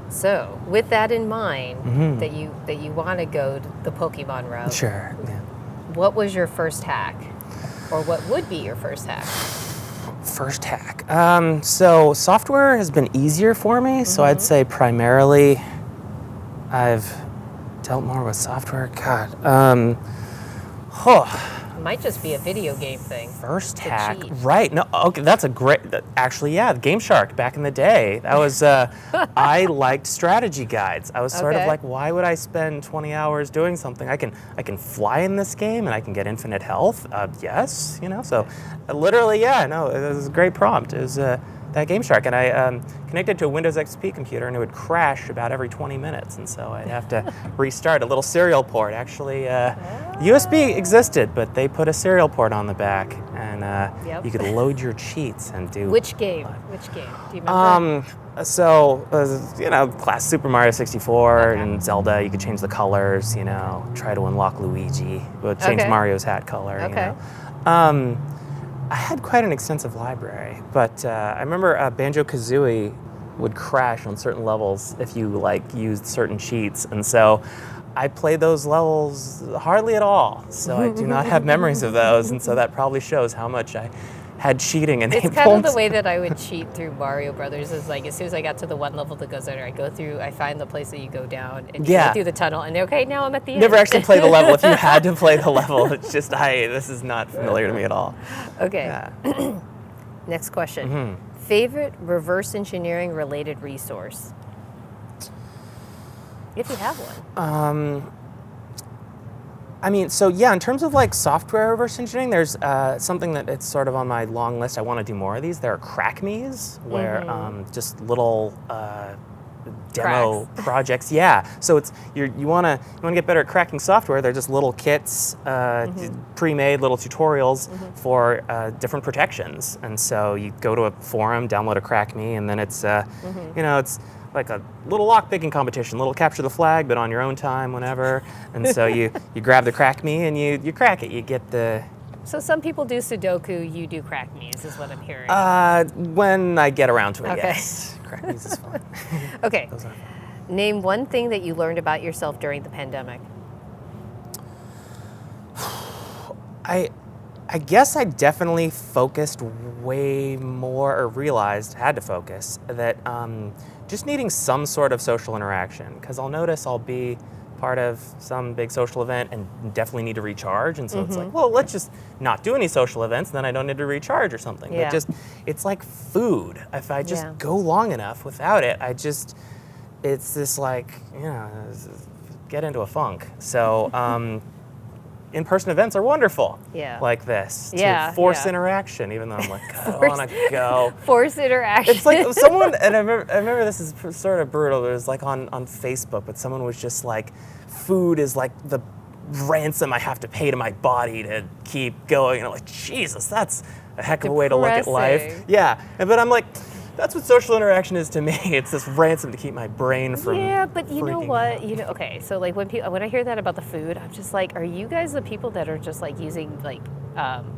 So, with that in mind, that you want to go the Pokemon route, Sure. Yeah. what was your first hack, or what would be your first hack? First hack. So software has been easier for me. So I'd say primarily I've dealt more with software. God. It might just be a video game thing. First To hack. cheat. Right. No. Okay. That's a great. Actually, yeah. Game Shark back in the day. That was. I liked strategy guides. I was sort of Okay. like, why would I spend 20 hours doing something? I can fly in this game and I can get infinite health. Yes. So, literally, yeah. No. It was a great prompt. It was that Game Shark, and I connected to a Windows XP computer, and it would crash about every 20 minutes, and so I'd have to restart a little serial port. Actually, USB existed, but they put a serial port on the back, and Yep. you could load your cheats and do. Which game? Do you remember? Class Super Mario 64 Okay. and Zelda, you could change the colors, try to unlock Luigi, but change Okay. Mario's hat color, Okay. I had quite an extensive library, but I remember Banjo-Kazooie would crash on certain levels if you used certain cheats, and so I played those levels hardly at all, so I do not have memories of those, and so that probably shows how much I had cheating enabled. It's kind of the way that I would cheat through Mario Brothers. Is like as soon as I got to the one level that goes under, I find the place that you go down and you Yeah. go through the tunnel, and okay, now I'm at the end. Never actually play the level. If you had to play the level, it's just this is not familiar to me at all. Okay. Yeah. Next question. Favorite reverse engineering related resource? If you have one. I mean, so yeah, in terms of like software reverse engineering, there's something that it's sort of on my long list. I want to do more of these. There are crack-me's, where just little demo projects. Yeah, so it's you want to get better at cracking software. They're just little kits, pre-made little tutorials for different protections. And so you go to a forum, download a crack-me, and then it's it's like a little lock-picking competition, little capture the flag, but on your own time, whenever. And so you grab the crack-me and you crack it. You get the... So some people do Sudoku, you do crack-me's, is what I'm hearing. When I get around to it, Okay. yes. Crack-me's is fun. Okay. Those are fun. Name one thing that you learned about yourself during the pandemic. I guess I definitely focused way more, or realized, had to focus, that just needing some sort of social interaction. Because I'll notice I'll be part of some big social event and definitely need to recharge. And so it's like, well, let's just not do any social events, then I don't need to recharge or something. Yeah. But it's like food. If I just go long enough without it, it's this like, get into a funk. So, in-person events are wonderful. Yeah. Like this. Yeah, To force yeah. interaction, even though I'm like, I don't want to go. Force interaction. It's like someone, and I remember this is sort of brutal, but it was like on Facebook, but someone was just like, food is like the ransom I have to pay to my body to keep going. And I'm like, Jesus, that's a heck of a way to look at life. Depressing. Yeah, but I'm like, that's what social interaction is to me. It's this ransom to keep my brain from Yeah, but you know freaking what? out. Okay, so like when I hear that about the food, I'm just like, are you guys the people that are just like using like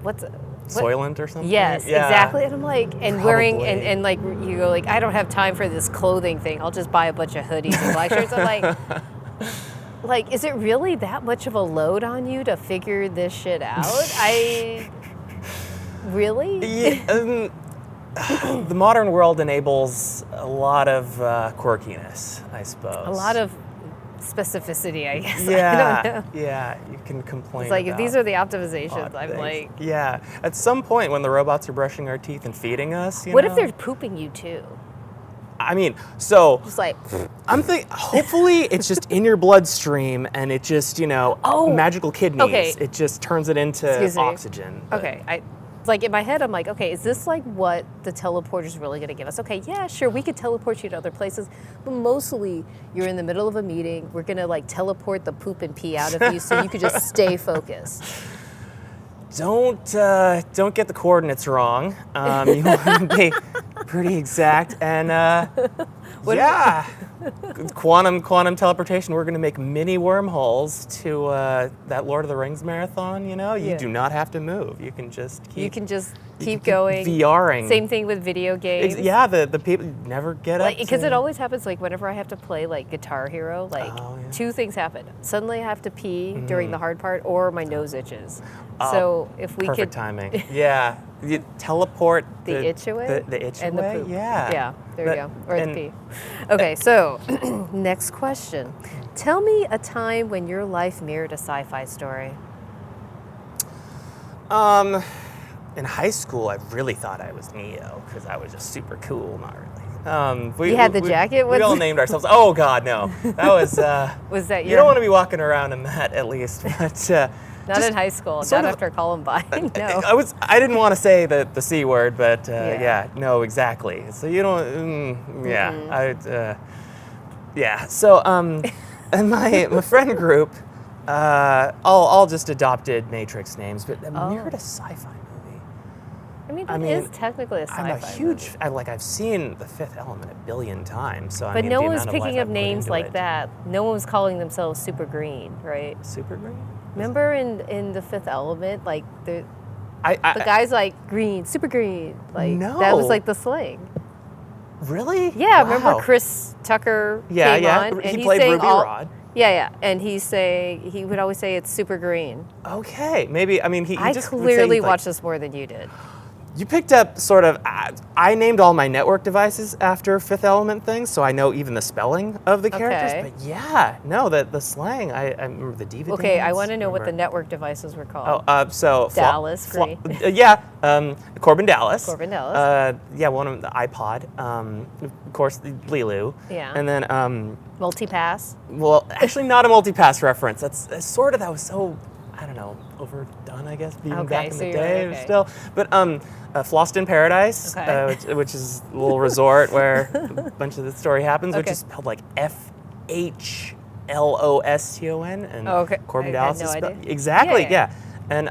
what Soylent or something? Yes, Yeah. exactly. And I'm like, and wearing, Probably. and like, you go like, I don't have time for this clothing thing. I'll just buy a bunch of hoodies and black shirts. I'm like, is it really that much of a load on you to figure this shit out? Really? Yeah, the modern world enables a lot of quirkiness, I suppose. A lot of specificity, I guess. Yeah, I don't know. yeah, you can complain. It's like, if about these are the optimizations, odd I'm things. like, Yeah, at some point when the robots are brushing our teeth and feeding us, what if they're pooping you too? I mean, so Just like, I'm thinking, hopefully it's just in your bloodstream and it just, magical kidneys. Okay. It just turns it into Excuse me. oxygen. But- okay, like in my head, I'm like, okay, is this like what the teleporter's really gonna give us? Okay, yeah, sure, we could teleport you to other places, but mostly you're in the middle of a meeting. We're gonna like teleport the poop and pee out of you so you could just stay focused. Don't get the coordinates wrong. You want to be pretty exact. And quantum teleportation. We're going to make mini wormholes to that Lord of the Rings marathon. You do not have to move. You can just keep going. VRing. Same thing with video games. Yeah, the people never get up. Because it always happens like whenever I have to play like Guitar Hero, like two things happen. Suddenly I have to pee during the hard part, or my nose itches. So if we perfect could timing. Yeah, you teleport the itch away, the itch and away. the poop. Yeah, Yeah, there you go, or the pee. Okay, so next question. Tell me a time when your life mirrored a sci-fi story. In high school, I really thought I was Neo because I was just super cool. Not really. You had the jacket? We all named ourselves. Oh God, no. That was. Was that you don't want to be walking around in that, at least. But not in high school, not after Columbine. No. I didn't want to say the C word, but no, exactly. So you don't. So and my friend group, all just adopted Matrix names, but mirrored a sci-fi movie. I mean, it is technically a sci-fi I'm a huge. movie. I've seen The Fifth Element a billion times. So But I mean, no the one was amount of picking life up I put names into like it. that. No one was calling themselves Super Green, right? Super Green. Remember in The Fifth Element, like the The guy's like green, super green, like No. that was like the slang. Really? Yeah, Wow. remember Chris Tucker Yeah, came yeah. on and He he's played saying Ruby Rod. Yeah, and he would always say it's super green. Okay, maybe. I mean, he I just would say, clearly like, watched this more than you did. You picked up sort of, I named all my network devices after Fifth Element things, so I know even the spelling of the characters. Okay. But yeah, no, the slang, I remember the dividends. Okay, I want to know what the network devices were called. So Dallas, great. Corbin Dallas. Corbin Dallas. One of the iPod. Of course, the Lilu. Yeah. And then, Multipass. well, actually not a multipass reference. That's sort of, that was so, I don't know, overdone, I guess, even Okay, back in so the you're day right, okay. still. But Flossed in Paradise, Okay. which is a little resort where a bunch of the story happens, which Okay. is spelled like FHLOSTON, and Okay. Corbin I had Dallas no is spelled idea. exactly, Yeah. And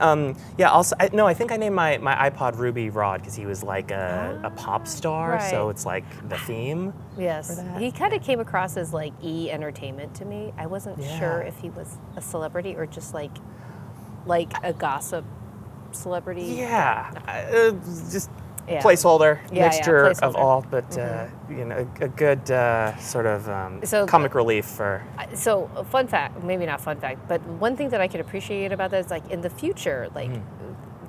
also, I think I named my iPod Ruby Rod because he was like a pop star, so Right. it's like the theme. Yes. that. He kind of came across as like entertainment to me. I wasn't Yeah. sure if he was a celebrity or just like a gossip celebrity. Yeah, just Yeah. placeholder, Yeah, mixture of placeholder. all, but a good sort of So- comic relief for. So, a fun fact, maybe not fun fact, but one thing that I could appreciate about that is like in the future, like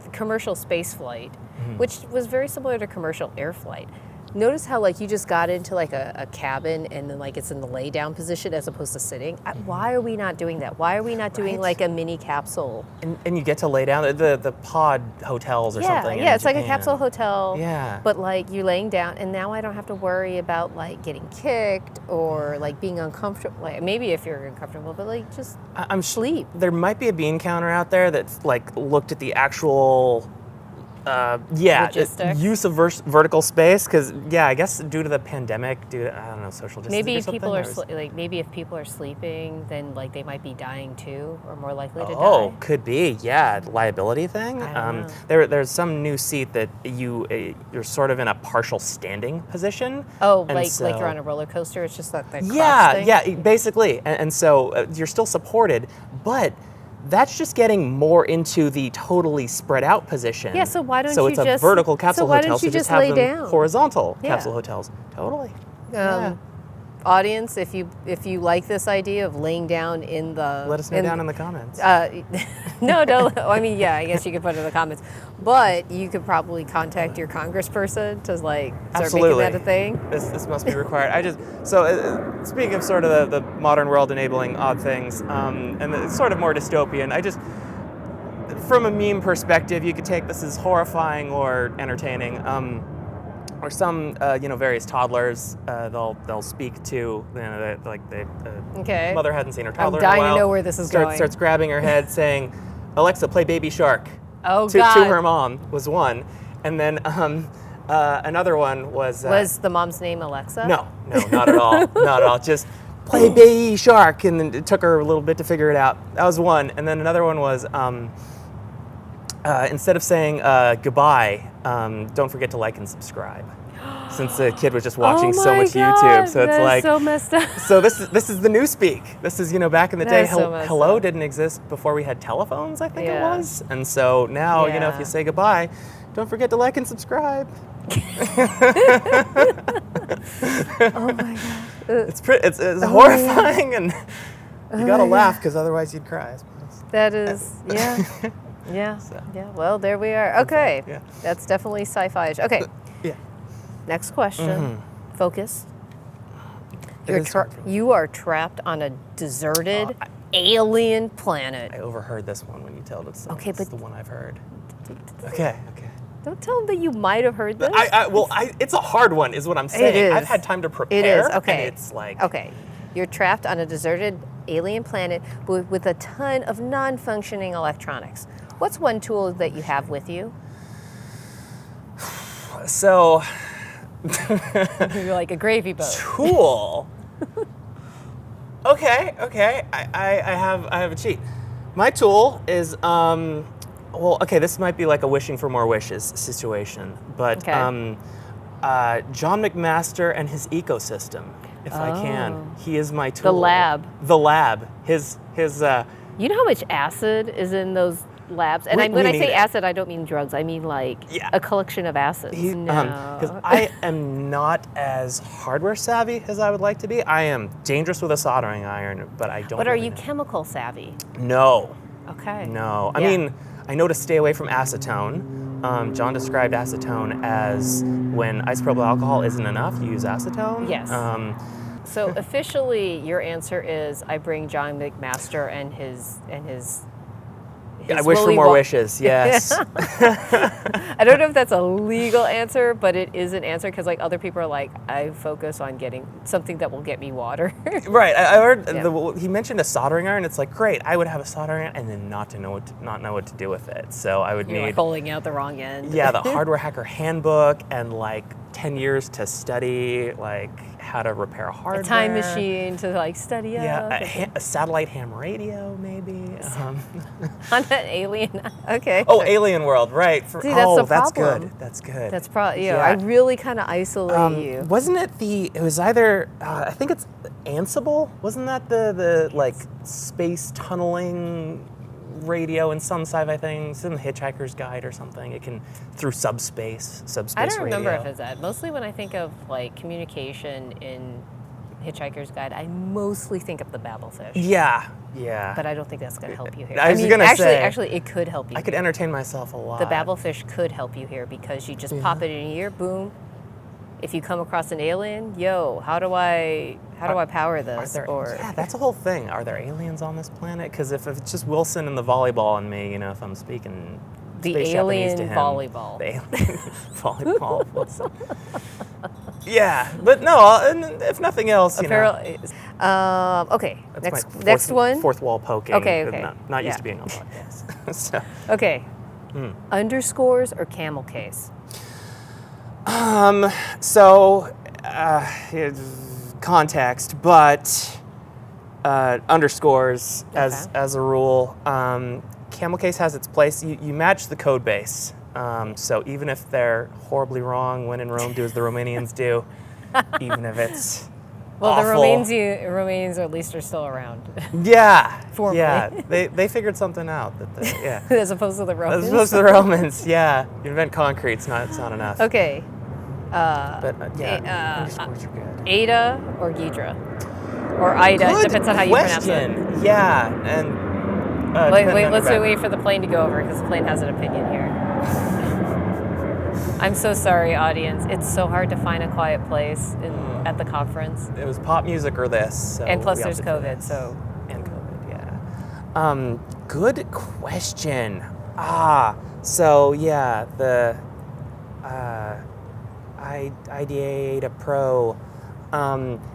the commercial space flight, which was very similar to commercial air flight. Notice how like you just got into like a cabin and then like it's in the lay down position as opposed to sitting. Why are we not doing that? Why are we not doing Right. like a mini capsule? And you get to lay down the pod hotels or something. Yeah, in it's like a Japan. capsule hotel. Yeah. But like you're laying down, and now I don't have to worry about like getting kicked or like being uncomfortable. Like maybe if you're uncomfortable, but like just I'm sleep. There might be a bean counter out there that's like looked at the actual. Logistics. Use of vertical space, because I guess due to the pandemic, due to, I don't know, social distancing Maybe or something, people are there was- maybe if people are sleeping, then like they might be dying too, or more likely to Oh, die. could be. Liability thing. I don't know. There's some new seat that you're sort of in a partial standing position. Oh, and like so- you're on a roller coaster. It's just like the cross thing? Basically, and so you're still supported, but that's just getting more into the totally spread out position. Yeah, so why don't so you it's a just- vertical capsule so why hotel, don't you so just have lay them down? horizontal Yeah. capsule hotels. Totally. Yeah. Audience, if you like this idea of laying down in the Let us know down in the comments. No, don't. I mean, yeah, I guess you could put it in the comments, but you could probably contact your congressperson to like start Absolutely. making that a thing. This must be required. Speaking of sort of the modern world enabling odd things, and it's sort of more dystopian, from a meme perspective, you could take this as horrifying or entertaining. Or some, various toddlers, they'll speak to, Okay. mother hadn't seen her I'm toddler dying in a to while. know where this is going. Starts grabbing her head, saying, "Alexa, play Baby Shark." Oh to God. her mom was one, and then another one was. Was the mom's name Alexa? No, not at all. Not at all. Just play Baby Shark, and then it took her a little bit to figure it out. That was one, and then another one was. Instead of saying goodbye, don't forget to like and subscribe. Since the kid was just watching so much YouTube, so it's that is like so messed up. So this is the new speak. This is back in the That day. is so messed Hello up. didn't exist before we had telephones. I think it Yeah. was, and so now if Yeah. you say goodbye, don't forget to like and subscribe. Oh my God. It's horrifying, and you gotta laugh because otherwise you'd cry. I suppose. That is, yeah. Yeah. Yeah. Well, there we are. Okay. Yeah. That's definitely sci-fi-ish. Okay. Yeah. Next question. Focus. It is hard for me. You are trapped on a deserted alien planet. I overheard this one when you told it. So Okay, it's but- the one I've heard. Okay. Don't tell them that you might have heard this. It's a hard one, is what I'm saying. is. I've had time to prepare. It is. Okay. And it's like Okay. You're trapped on a deserted alien planet with a ton of non-functioning electronics. What's one tool that you have with you? so. You're like a gravy boat. Tool. Okay. I have a cheat. My tool is this might be like a wishing for more wishes situation, but Okay. John McMaster and his ecosystem, if I can. He is my tool. The lab. The lab. His You know how much acid is in those labs? And We when I need say it. acid, I don't mean drugs. I mean like Yeah. a collection of acids. Because I am not as hardware savvy as I would like to be. I am dangerous with a soldering iron, but I don't. But are really you know. chemical savvy? No. Okay. No. I Yeah. mean, I know to stay away from acetone. John described acetone as when isopropyl alcohol isn't enough, you use acetone. Yes. So officially, your answer is I bring John McMaster and his I wish for Willy more Wonka. wishes. Yes. I don't know if that's a legal answer, but it is an answer because like other people are like, I focus on getting something that will get me water. Right. I heard Yeah. he mentioned a soldering iron. It's like great. I would have a soldering iron and then not know what to do with it. So I would You're need like holding out the wrong end. the Hardware Hacker Handbook and like 10 years to study like how to repair a hardware. A time machine to like study Yeah, up. a satellite ham radio maybe. On an alien. Okay. Oh, Alien World, right? See, that's the that's problem. good. That's good. That's probably, Yeah. I really kind of isolate you. Wasn't it it was either, I think it's Ansible? Wasn't that the like space tunneling radio in some sci-fi things, in the Hitchhiker's Guide or something? It can, through subspace I don't remember radio. if it's that. Mostly when I think of like communication in Hitchhiker's Guide, I mostly think of the Babelfish. Yeah. But I don't think that's going to help you here. I was gonna say, actually, it could help you. I could here. entertain myself a lot. The Babelfish could help you here because you just pop it in your ear, boom. If you come across an alien, yo, how do I power this? Yeah, that's a whole thing. Are there aliens on this planet? Because if it's just Wilson and the volleyball and me, if I'm speaking the space alien Japanese to him, volleyball. The alien volleyball. Wilson. Yeah, but no. And if nothing else, Apparently, okay. that's my Next one. Fourth wall poking. Okay. Not used Yeah. to being on podcasts. So. Okay. Underscores or camel case? So, context, but underscores as a rule. Camel case has its place. You match the code base. So even if they're horribly wrong, when in Rome, do as the Romanians do. Even if it's awful. The Romanians at least are still around. Yeah. Formally. Yeah. They figured something out. As opposed to the Romans. As opposed to the Romans, yeah. You invent concrete, it's not enough. Okay. Underscores are good. Ada or Ghidra? Or Ida, Good depends on how you pronounce it. question. Yeah, and Let's wait for the plane to go over because the plane has an opinion here. I'm so sorry, audience. It's so hard to find a quiet place at the conference. It was pop music or this. So And plus we there's opted for COVID, this. so. And COVID, yeah. Good question. So yeah, the Ada Pro,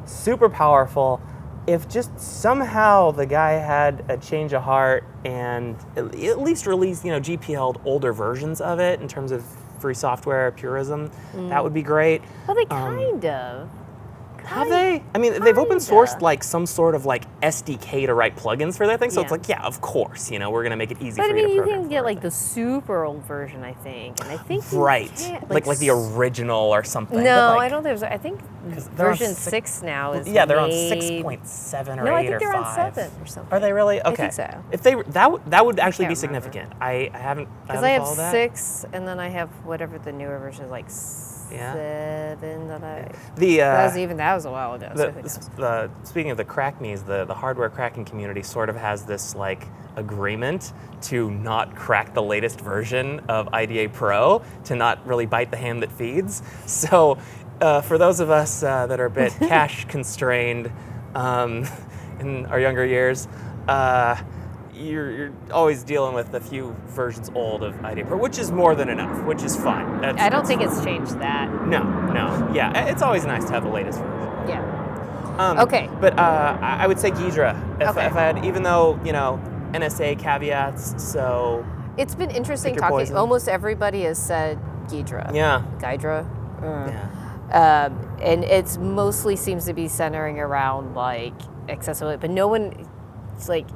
super powerful. If just somehow the guy had a change of heart and at least release, GPL'd older versions of it in terms of free software purism, that would be great. Well, they kind of. Have they? I mean, they've open sourced like some sort of like SDK to write plugins for their thing, so it's like, yeah, of course, we're gonna make it easy But for I mean, you to you program. can get like the super old version, I think, and I think you Right, can't, like the original or something. No, but, I don't think. I think they're on version 6 now is. Yeah, they're on made- 6.7 or 8 No, I think or they're 5. on 7 or something. Are they really? Okay. I think so. If they that would actually be can't remember. significant. I haven't. Because I have followed that. 6, and then I have whatever the newer version is, like Yeah. 7 that I. The That was a while ago. So who knows? Speaking of the crackmies, the hardware cracking community sort of has this like agreement to not crack the latest version of IDA Pro, to not really bite the hand that feeds. So for those of us that are a bit cash constrained in our younger years, you're always dealing with a few versions old of IDA Pro, which is more than enough, which is fine. I don't think it's changed that. No. Yeah, it's always nice to have the latest version. Yeah. Okay. But I would say Ghidra. If I had, even though, NSA caveats, so. It's been interesting Pick your talking. poison. Almost everybody has said Ghidra. Yeah. Ghidra. Yeah. And it's mostly seems to be centering around like accessibility, but no one. It's like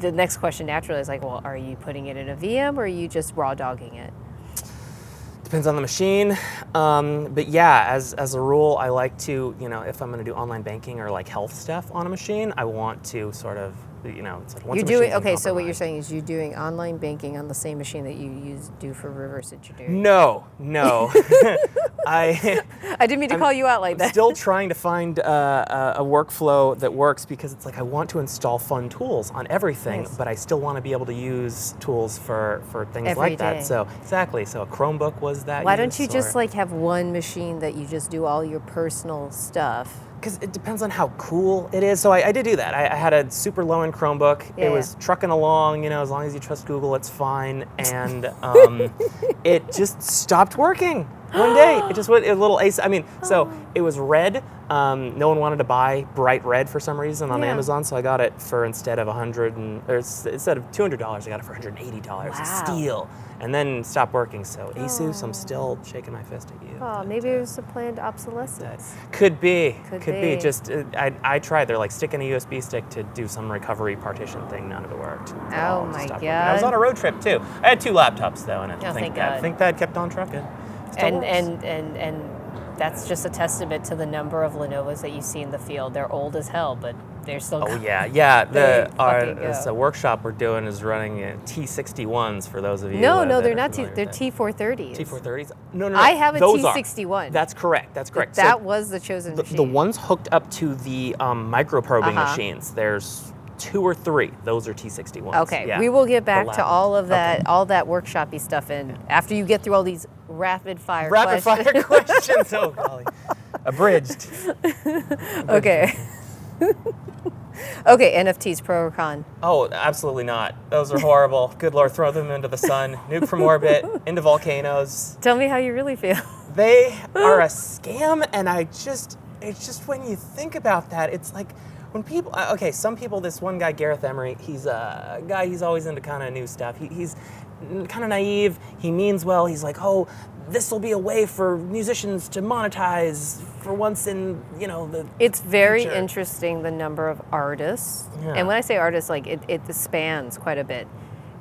the next question naturally is like, well, are you putting it in a VM or are you just raw dogging it? Depends on the machine. But yeah, as a rule, I like to, if I'm going to do online banking or like health stuff on a machine, I want to sort of, it's like once You're a doing machine's okay. So what you're compromised. saying is you're doing online banking on the same machine that you do for reverse engineering. No. I didn't mean to call you out like that. still trying to find a workflow that works because it's like I want to install fun tools on everything, Nice. but I still want to be able to use tools for things Every like that. day. So exactly. So a Chromebook was that. Why don't you just like have one machine that you just do all your personal stuff? Because it depends on how cool it is. So I did do that. I had a super low-end Chromebook. Yeah, it was trucking along, as long as you trust Google, it's fine. And it just stopped working one day. It just went a little ace. So it was red. No one wanted to buy bright red for some reason on Yeah. Amazon, so I got it for instead of instead of $200, I got it for $180. Wow. Steal. And then stopped working. So Asus, I'm still shaking my fist at you. Oh, maybe it was a planned obsolescence. Could be. Could Could be. be. Just I tried. They're like sticking a USB stick to do some recovery partition thing. None of it worked. It Oh all just my stopped working. I was God. on a road trip too. I had 2 laptops though, and Oh, thank God. I think that kept on trucking. Still works. And that's just a testament to the number of Lenovo's that you see in the field. They're old as hell, but they're still. Oh yeah. They fucking go. This workshop we're doing is running T61s for those of you. No, that they're are not. familiar They're with that. T430s. T430s. No. I have a those are. T61. That's correct. That's correct. So That was the chosen the machine. ones hooked up to the microprobing Uh-huh. machines. There's 2 or 3. Those are T61s. Okay, Yeah. we will get back The to lab all ones. of that, Okay. all that workshoppy stuff, in after you get through all these rapid fire Rapid questions. fire questions. Oh golly. Abridged. Okay. Okay, NFTs, pro or con? Oh, absolutely not. Those are horrible. Good Lord, throw them into the sun, nuke from orbit, into volcanoes. Tell me how you really feel. They are a scam, and it's just when you think about that, it's like when people, some people, this one guy, Gareth Emery, he's a guy, he's always into kind of new stuff. He's kind of naive, he means well, he's like, oh, this will be a way for musicians to monetize for once in, the It's very future. interesting, the number of artists. Yeah. And when I say artists, like it spans quite a bit.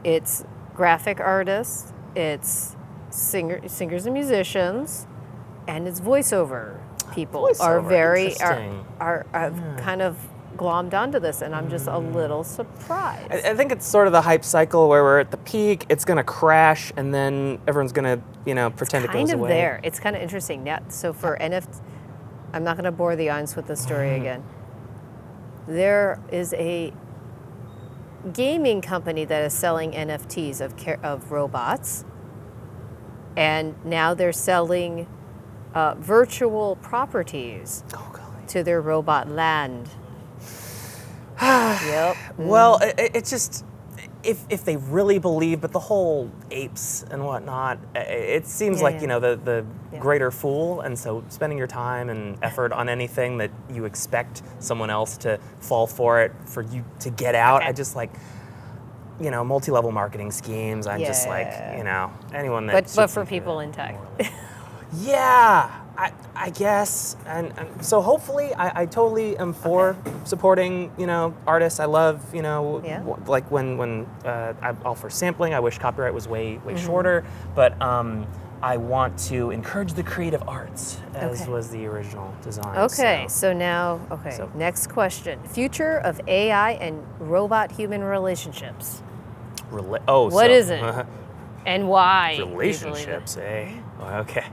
It's graphic artists, it's singers and musicians, and it's voiceover people are Voiceover, very interesting. are kind of glommed onto this, and I'm just a little surprised. I think it's sort of the hype cycle where we're at the peak, it's going to crash, and then everyone's going to, pretend it goes kind of away. there. It's kind of interesting. Yeah. So for NFT, I'm not going to bore the audience with the story again. There is a gaming company that is selling NFTs of robots, and now they're selling virtual properties Oh, golly. to their robot land. Yep. Well, it's just, if they really believe, but the whole apes and whatnot, it seems like, Yeah. the Yeah. greater fool, and so spending your time and effort on anything that you expect someone else to fall for it, for you to get out, Okay. I just like, multi-level marketing schemes, I'm just like, Yeah. anyone that... But sits for in people in tech. Yeah, I guess, and so hopefully I totally am for supporting artists. I love Yeah. like when I'm all for sampling. I wish copyright was way Mm-hmm. shorter, but I want to encourage the creative arts, as Okay. was the original design. Okay, so. so now, next question. Future of AI and robot-human relationships. What is it? And why? do you believe it? Relationships, eh? Oh, okay.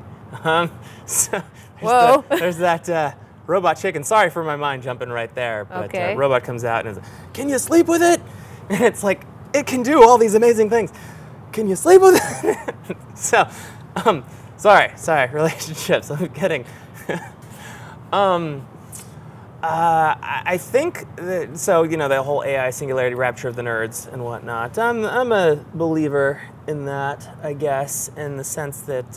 So Whoa. there's that robot chicken. Sorry for my mind jumping right there, but Okay. robot comes out and is like, "Can you sleep with it?" And it's like, it can do all these amazing things. Can you sleep with it? So, sorry, relationships. I'm kidding. I think that, so the whole AI singularity rapture of the nerds and whatnot. I'm a believer in that, I guess, in the sense that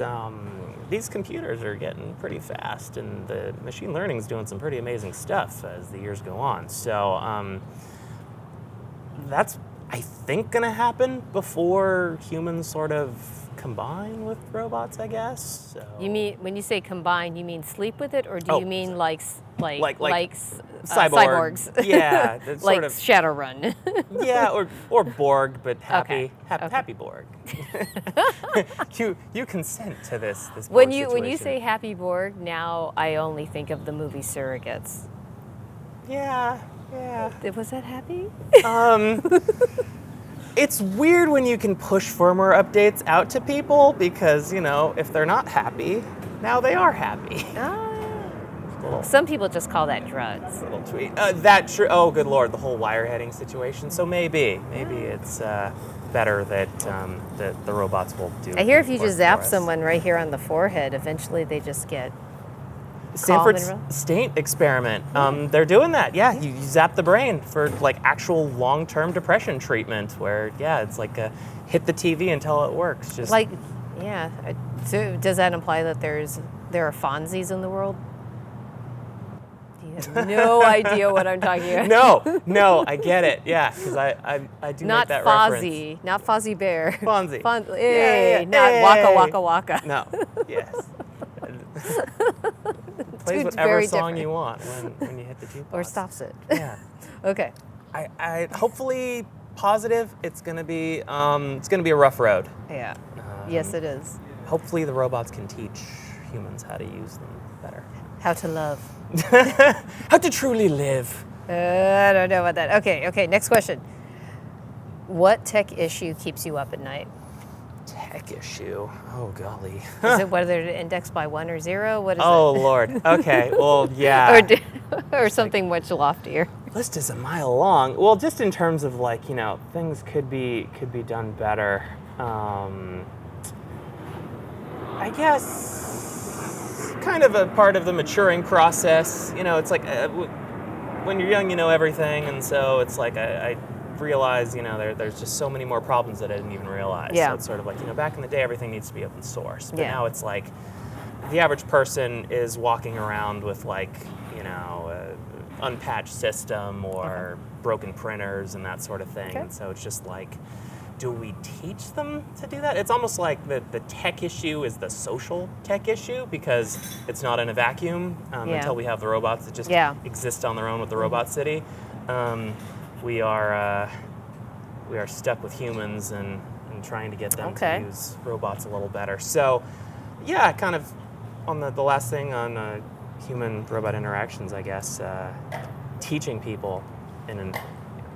these computers are getting pretty fast, and the machine learning is doing some pretty amazing stuff as the years go on. So that's, I think, going to happen before humans sort of combine with robots, I guess. So. You mean, when you say combine, you mean sleep with it, or do you mean like cyborgs? Yeah, it's Like sort of. Shadowrun. Yeah, or Borg, but happy, Okay. happy Borg. you consent to this When Borg you situation. say Happy Borg, now I only think of the movie Surrogates. Yeah. Was that happy? It's weird when you can push firmware updates out to people because, if they're not happy, now they are happy. Some people just call that drugs. Little tweet. That true. Oh, good Lord, the whole wire heading situation. So maybe it's better that the robots will do. I hear if you just zap someone right here on the forehead, eventually they just get Stanford's state experiment. They're doing that. Yeah, you zap the brain for like actual long-term depression treatment, where it's like a hit the TV until it works. Just like, yeah. So does that imply that there are Fonzies in the world? You have no idea what I'm talking about. No, I get it. Yeah, because I do not make that Fozzie, reference. not Fozzie Bear. Fonzie. Hey, not Waka Waka Waka. No. Yes. Plays It's whatever very song different. you want when you hit the jukebox. Or stops it. Yeah. Okay. I hopefully positive. It's gonna be a rough road. Yeah. Yes, it is. Hopefully the robots can teach humans how to use them better. How to love. How to truly live. I don't know about that. Okay. Next question. What tech issue keeps you up at night? Tech issue. Oh golly. Is it whether to index by 1 or 0? What is Oh it? Lord. Okay. Well, yeah. or something much loftier. List is a mile long. Well, just in terms of like things could be done better. I guess kind of a part of the maturing process. It's like when you're young, you know everything, and so it's like I realize there's just so many more problems that I didn't even realize. Yeah. So it's sort of like back in the day, everything needs to be open source, but Yeah. now it's like the average person is walking around with like unpatched system or broken printers and that sort of thing. Okay. And so it's just like, do we teach them to do that? It's almost like the tech issue is the social tech issue because it's not in a vacuum until we have the robots that just exist on their own with the robot city. We are stuck with humans and trying to get them to use robots a little better. So, yeah, kind of on the last thing on human-robot interactions, I guess, teaching people in an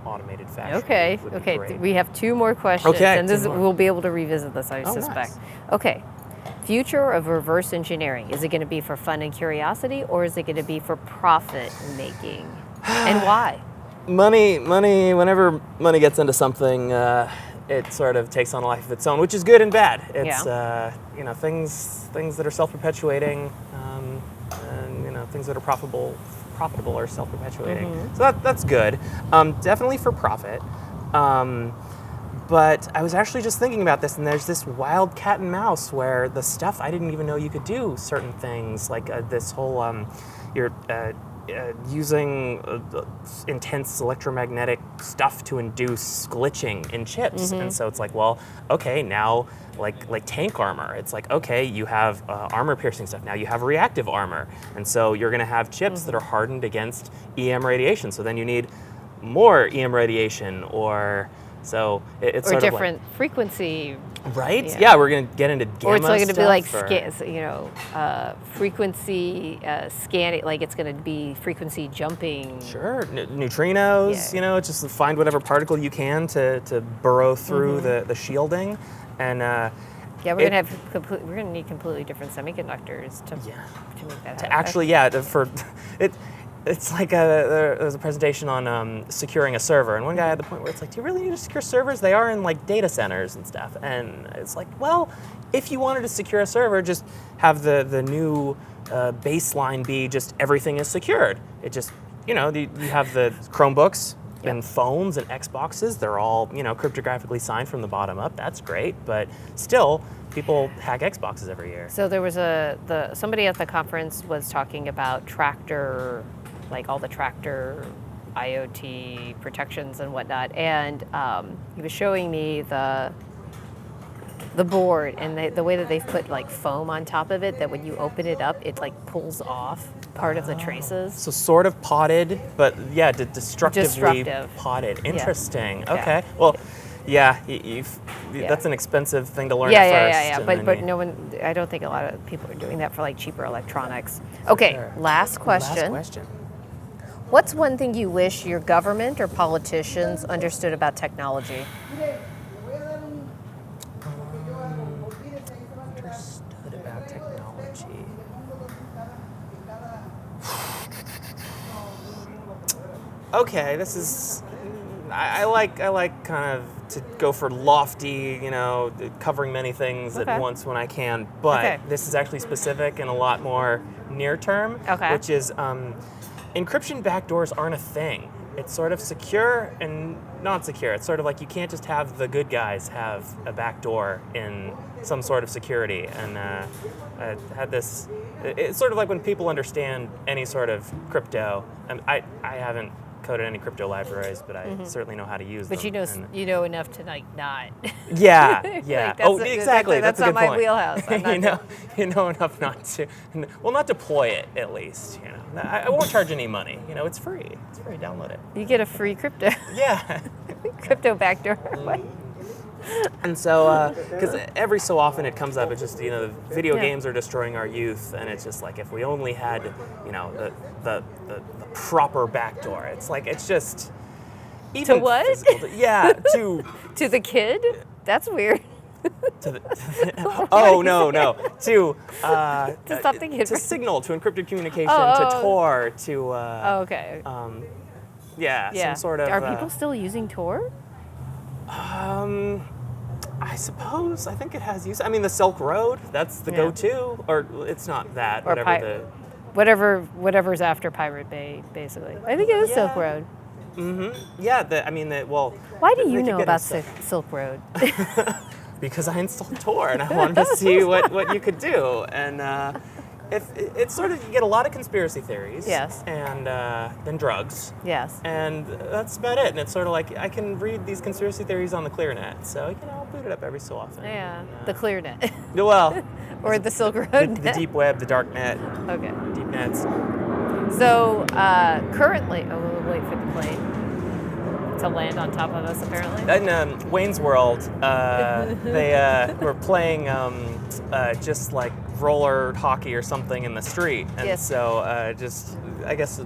automated fashion. Okay. would be great. We have 2 more questions, Okay, and 2 more. we'll be able to revisit this, I suspect. Nice. Okay. Future of reverse engineering. Is it going to be for fun and curiosity, or is it going to be for profit making? And why? Money, whenever money gets into something, it sort of takes on a life of its own, which is good and bad. It's, things that are self-perpetuating, and, things that are profitable are self-perpetuating. Mm-hmm. So that's good. Definitely for profit. But I was actually just thinking about this, and there's this wild cat and mouse where the stuff I didn't even know you could do certain things, like this whole, you're using intense electromagnetic stuff to induce glitching in chips. And so it's like, well, okay, now like tank armor, it's like, okay, you have armor piercing stuff, now you have reactive armor. And so you're gonna have chips that are hardened against EM radiation. So then you need more EM radiation, or so it's Or sort different of like, frequency. right? Yeah. Yeah, we're gonna get into gamma Or it's going to be like stuff, frequency scanning, like it's going to be frequency jumping. Sure, neutrinos. Yeah. Just find whatever particle you can to burrow through the shielding, and Yeah, we're going to need completely different semiconductors to make that happen. actually, it's like there was a presentation on securing a server, and one guy had the point where it's like, do you really need to secure servers? They are in like data centers and stuff, and it's like, well, if you wanted to secure a server, just have the new baseline be just everything is secured. It just, you have the Chromebooks and phones and Xboxes, they're all, cryptographically signed from the bottom up. That's great, but still, people hack Xboxes every year. So there was somebody at the conference was talking about tractor, like all the tractor IoT protections and whatnot, and he was showing me the board and the way that they've put like foam on top of it, that when you open it up, it like pulls off part of the traces. So sort of potted, but yeah, destructively Destructive. potted. Interesting. Yeah. Okay. Well, yeah, that's an expensive thing to learn at first. Yeah. and But then no one, I don't think a lot of people are doing that for like cheaper electronics. Okay, sure. last question. Last question. What's one thing you wish your government or politicians understood about technology? Understood about technology. Okay, this is. I like kind of to go for lofty, covering many things Okay. at once when I can. But Okay. this is actually specific and a lot more near term, Okay. which is encryption backdoors aren't a thing. It's sort of secure and not secure. It's sort of like you can't just have the good guys have a backdoor in some sort of security. And I had this. It's sort of like when people understand any sort of crypto. I haven't coded any crypto libraries, but I certainly know how to use them. But you know enough to like not. Yeah. Like, Oh, exactly. That's That's a not good my point. wheelhouse. I'm not you know enough not to. Well, not deploy it at least. I won't charge any money. It's free. It's free. Download it. You get a free crypto Yeah. crypto backdoor. And so, because every so often it comes up, it's just the video Yeah. games are destroying our youth, and it's just like if we only had the proper backdoor. It's just even To what? physical. Yeah, to To the kid? That's weird. to the. Oh no to To stop the kid to from- Signal, to encrypted communication, Oh. to Tor, to Oh, okay. yeah, Yeah. some sort of. Are people still using Tor? I suppose. I think it has use. I mean, the Silk Road, that's the Yeah. go-to. Or it's not that, Or whatever's after Pirate Bay, basically. I think it is Silk Yeah. Road. Yeah, well... Why do they you keep know getting about stuff. Silk Road? Because I installed Tor and I wanted to see what you could do. And it's sort of, you get a lot of conspiracy theories. Yes. And then drugs. Yes. And that's about it. And it's sort of like, I can read these conspiracy theories on the ClearNet. So, I'll boot it up every so often. Yeah. The ClearNet. Well, Or the Silk Road the net. deep web, the dark net, Okay. deep nets. So currently, we'll wait for the plane to land on top of us, apparently. In Wayne's World, they were playing just like roller hockey or something in the street, and Yes. so just I guess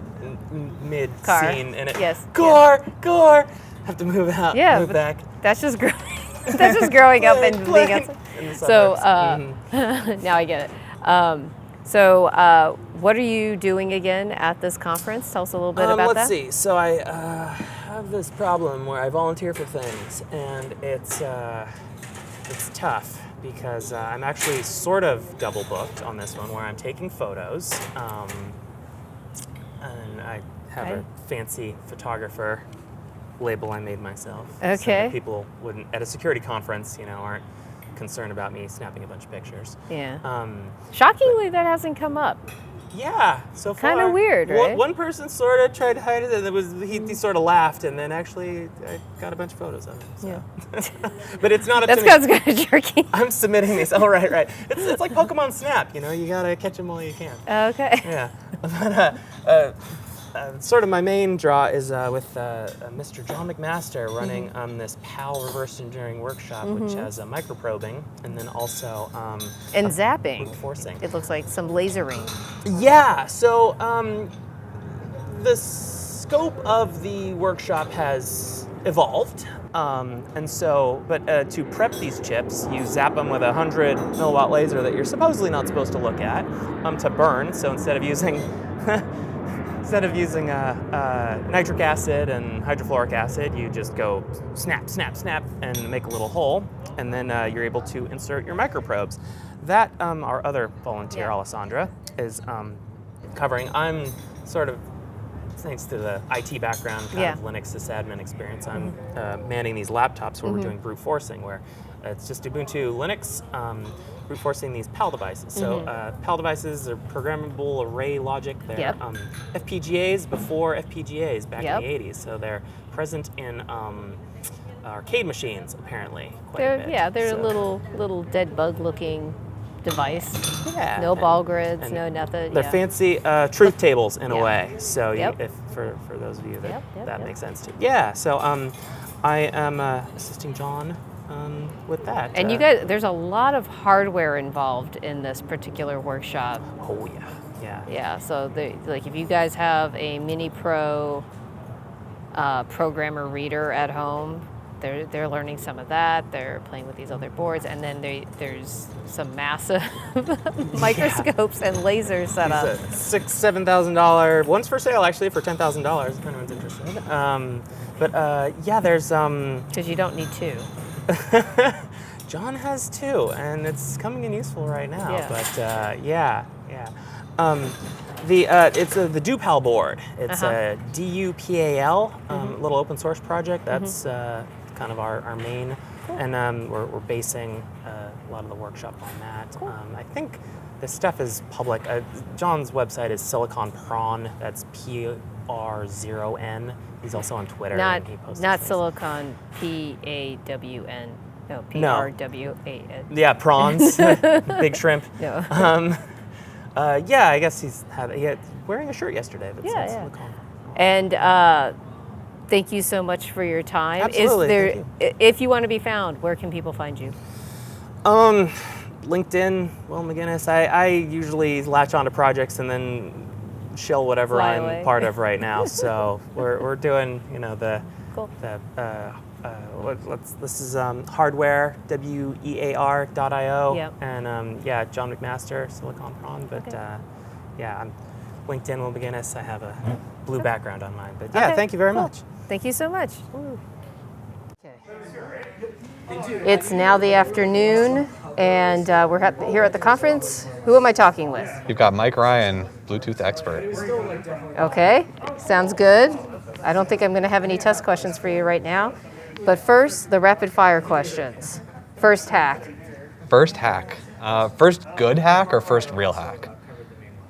mid Car. scene in it. Yes. Gore. Have to move out. Yeah, move but back. That's just growing. That's just growing up and being outside. In the So suburbs. now I get it. What are you doing again at this conference? Tell us a little bit about that. Let's see. So I have this problem where I volunteer for things, and it's tough because I'm actually sort of double booked on this one, where I'm taking photos, and I have Okay. a fancy photographer label I made myself. So Okay. that people wouldn't at a security conference, aren't concerned about me snapping a bunch of pictures. Yeah. Um, Shockingly, that hasn't come up. Yeah, so far. Kinda weird, right? One person sort of tried to hide it, and he sort of laughed, and then actually I got a bunch of photos of it. So. Yeah. But it's not up That's to me. because it's kind of jerky. I'm submitting these. Oh, right. It's like Pokemon Snap, you gotta catch them while you can. Okay. Yeah. But sort of my main draw is with Mr. John McMaster running this PAL reverse engineering workshop, which has microprobing, and then also And zapping. brute forcing. It looks like some lasering. Yeah, so the scope of the workshop has evolved. And so, but to prep these chips, you zap them with a 100 milliwatt laser that you're supposedly not supposed to look at to burn. So instead of using nitric acid and hydrofluoric acid, you just go snap, snap, snap, and make a little hole, and then you're able to insert your microprobes. That our other volunteer, Yeah. Alessandra, is covering. I'm sort of, thanks to the IT background, kind of Linux sysadmin experience, I'm manning these laptops where we're doing brute forcing, where it's just Ubuntu Linux, brute forcing these PAL devices. So PAL devices are programmable array logic. They're FPGAs before FPGAs back in the 80s. So they're present in arcade machines, apparently, quite a bit. They're So- a little dead bug looking device. Yeah. No ball grids, and no nothing. They're fancy truth tables in a Yeah. way. So Yep. if for those of you that Yep. makes sense to. Yeah. So I am assisting John with that. And you guys, there's a lot of hardware involved in this particular workshop. Oh yeah. Yeah, so like if you guys have a mini pro programmer reader at home, they're learning some of that. They're playing with these other boards, and then there's some massive microscopes and lasers set up. $6,000-$7,000. One's for sale actually for $10,000 if anyone's interested. Yeah, there's Because you don't need two. John has two, and it's coming in useful right now. Yeah. But yeah. It's the DuPal board. It's a DUPAL, little open source project. That's kind of our main, and we're basing a lot of the workshop on that. Cool. I think this stuff is public. John's website is Silicon Prawn. That's PR0N. He's also on Twitter. And he posts Not things. Silicon PAWN. No, PRWAN. Yeah, prawns, big shrimp. No. Yeah, I guess he had wearing a shirt yesterday that said Silicon. And thank you so much for your time. Absolutely. Thank you. If you want to be found, where can people find you? LinkedIn, Will McGuiness. I usually latch onto projects and then shill whatever Fly I'm away. part of right now. So we're doing Cool. This is Hardwear, WEAR.io, Yep. and John McMaster, Silicon Prawn. But I'm LinkedIn, Will McGuiness. I have a blue background on mine. But yeah, Okay, thank you very cool. much. Thank you so much. It's now the afternoon, and we're here at the conference. Who am I talking with? You've got Mike Ryan, Bluetooth expert. Okay, sounds good. I don't think I'm going to have any test questions for you right now. But first, the rapid fire questions. First hack. First hack. First good hack or first real hack?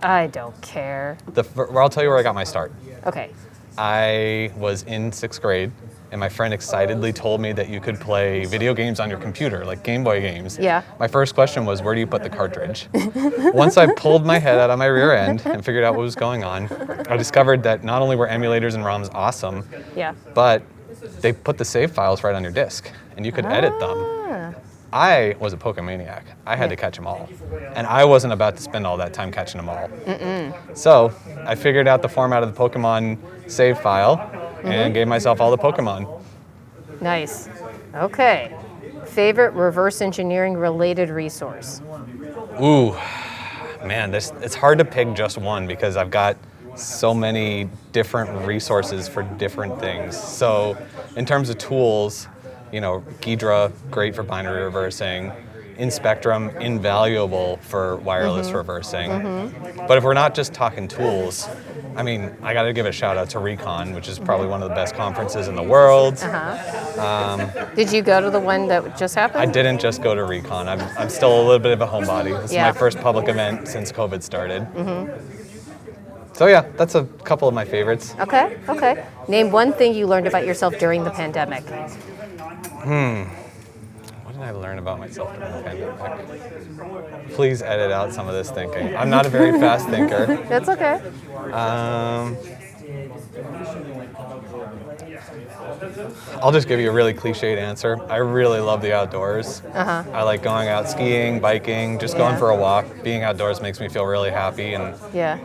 I don't care. I'll tell you where I got my start. Okay. I was in 6th grade, and my friend excitedly told me that you could play video games on your computer, like Game Boy games. Yeah. My first question was, where do you put the cartridge? Once I pulled my head out of my rear end and figured out what was going on, I discovered that not only were emulators and ROMs awesome, Yeah. but they put the save files right on your disk, and you could edit them. I was a Pokemaniac. I had to catch them all. And I wasn't about to spend all that time catching them all. So I figured out the format of the Pokemon save file and gave myself all the Pokemon. Nice. Okay. Favorite reverse engineering related resource? Ooh, man, it's hard to pick just one because I've got so many different resources for different things. So in terms of tools, Ghidra, great for binary reversing. InSpectrum, invaluable for wireless reversing. But if we're not just talking tools, I got to give a shout out to Recon, which is probably one of the best conferences in the world. Did you go to the one that just happened? I didn't just go to Recon. I'm still a little bit of a homebody. This is my first public event since COVID started. So yeah, that's a couple of my favorites. Okay. Name one thing you learned about yourself during the pandemic. What did I learn about myself during the pandemic? Please edit out some of this thinking. I'm not a very fast thinker. That's okay. I'll just give you a really cliched answer. I really love the outdoors. I like going out skiing, biking, just going for a walk. Being outdoors makes me feel really happy, and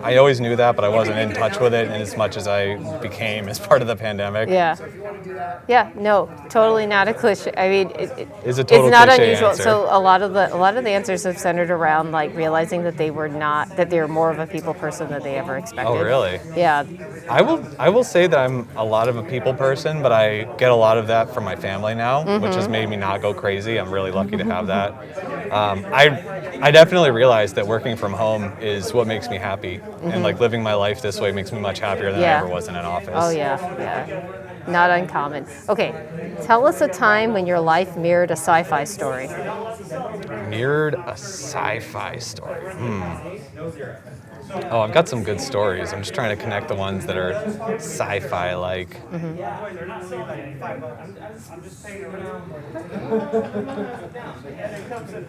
I always knew that, but I wasn't in touch with it as much as I became as part of the pandemic. Yeah, no, totally not a cliche. It's a total it's not cliche unusual. answer. So a lot of the answers have centered around like realizing that they were more of a people person than they ever expected. Oh, really? Yeah. I will say that I'm a lot of a people person, but I get a lot of that from my family now, which has made me not go crazy. I'm really lucky to have that. I definitely realized that working from home is what makes me happy, and like living my life this way makes me much happier than I ever was in an office. Oh yeah. Not uncommon. Okay, tell us a time when your life mirrored a sci-fi story. Mirrored a sci-fi story. Oh, I've got some good stories. I'm just trying to connect the ones that are sci-fi like.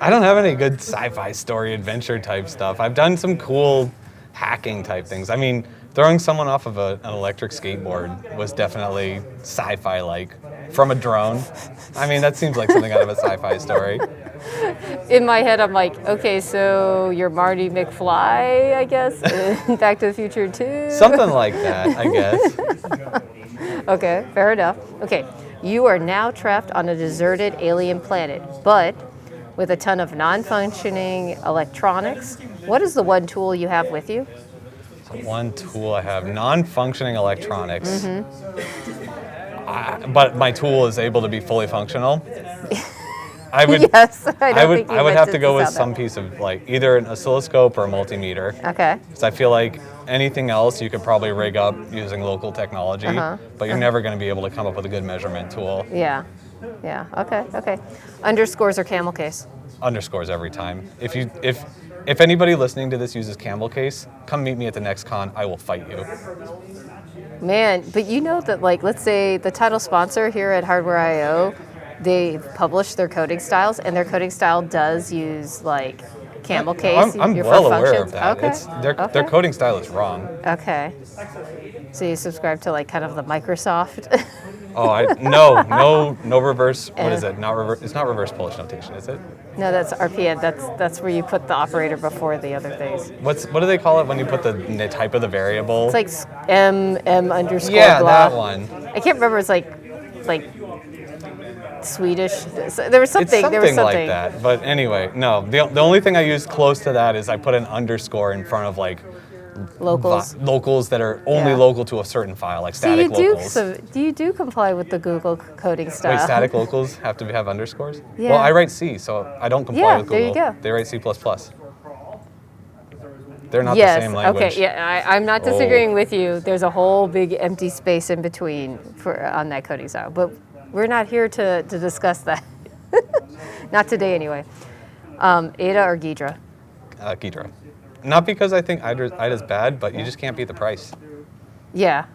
I don't have any good sci-fi story adventure type stuff. I've done some cool hacking type things. Throwing someone off of an electric skateboard was definitely sci-fi like from a drone. I mean, that seems like something out of a sci-fi story. In my head, I'm like, okay, so you're Marty McFly, I guess, in Back to the Future 2? Something like that, I guess. Okay, fair enough. Okay, you are now trapped on a deserted alien planet, but with a ton of non-functioning electronics. What is the one tool you have with you? One tool I have, non-functioning electronics. But my tool is able to be fully functional. I would, Yes, I would have to go with sound some piece of like either an oscilloscope or a multimeter. Okay. Because I feel like anything else you could probably rig up using local technology, but you're never going to be able to come up with a good measurement tool. Yeah. Yeah. Okay. Okay. Underscores or camel case? Underscores every time. If anybody listening to this uses camel case, come meet me at the next con. I will fight you. Man, but you know that, like, let's say the title sponsor here at Hardwear.io, they publish their coding styles, and their coding style does use like camel case. I'm your well for aware functions. of that. Okay. Their coding style is wrong. Okay. So you subscribe to like kind of the Microsoft. Oh, no reverse. What is it? Not reverse. It's not reverse Polish notation, is it? No, that's RPN. That's where you put the operator before the other things. What do they call it when you put the type of the variable? It's like M underscore yeah, blah. that one. I can't remember. It's like Swedish. So there was something. It's there was something something like that. But anyway, no. The only thing I use close to that is I put an underscore in front of like locals that are only local to a certain file, like static locals. So you do comply with the Google coding style. Wait, static locals have to have underscores? Yeah. Well, I write C, so I don't comply with Google. There you go. They write C++. They're not the same language. Okay, yeah, I'm not disagreeing with you. There's a whole big empty space in between on that coding style, but we're not here to discuss that. Not today, anyway. Ada or Ghidra? Ghidra. Not because I think Ida's bad, but you just can't beat the price. Yeah,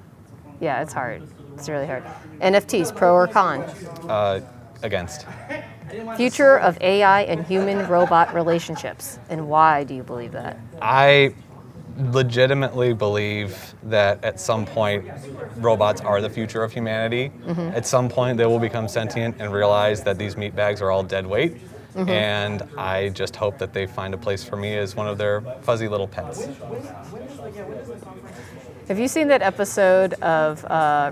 it's hard. It's really hard. NFTs, pro or con? Against. Future of AI and human-robot relationships, and why do you believe that? I legitimately believe that at some point robots are the future of humanity. At some point they will become sentient and realize that these meat bags are all dead weight. And I just hope that they find a place for me as one of their fuzzy little pets. Have you seen that episode of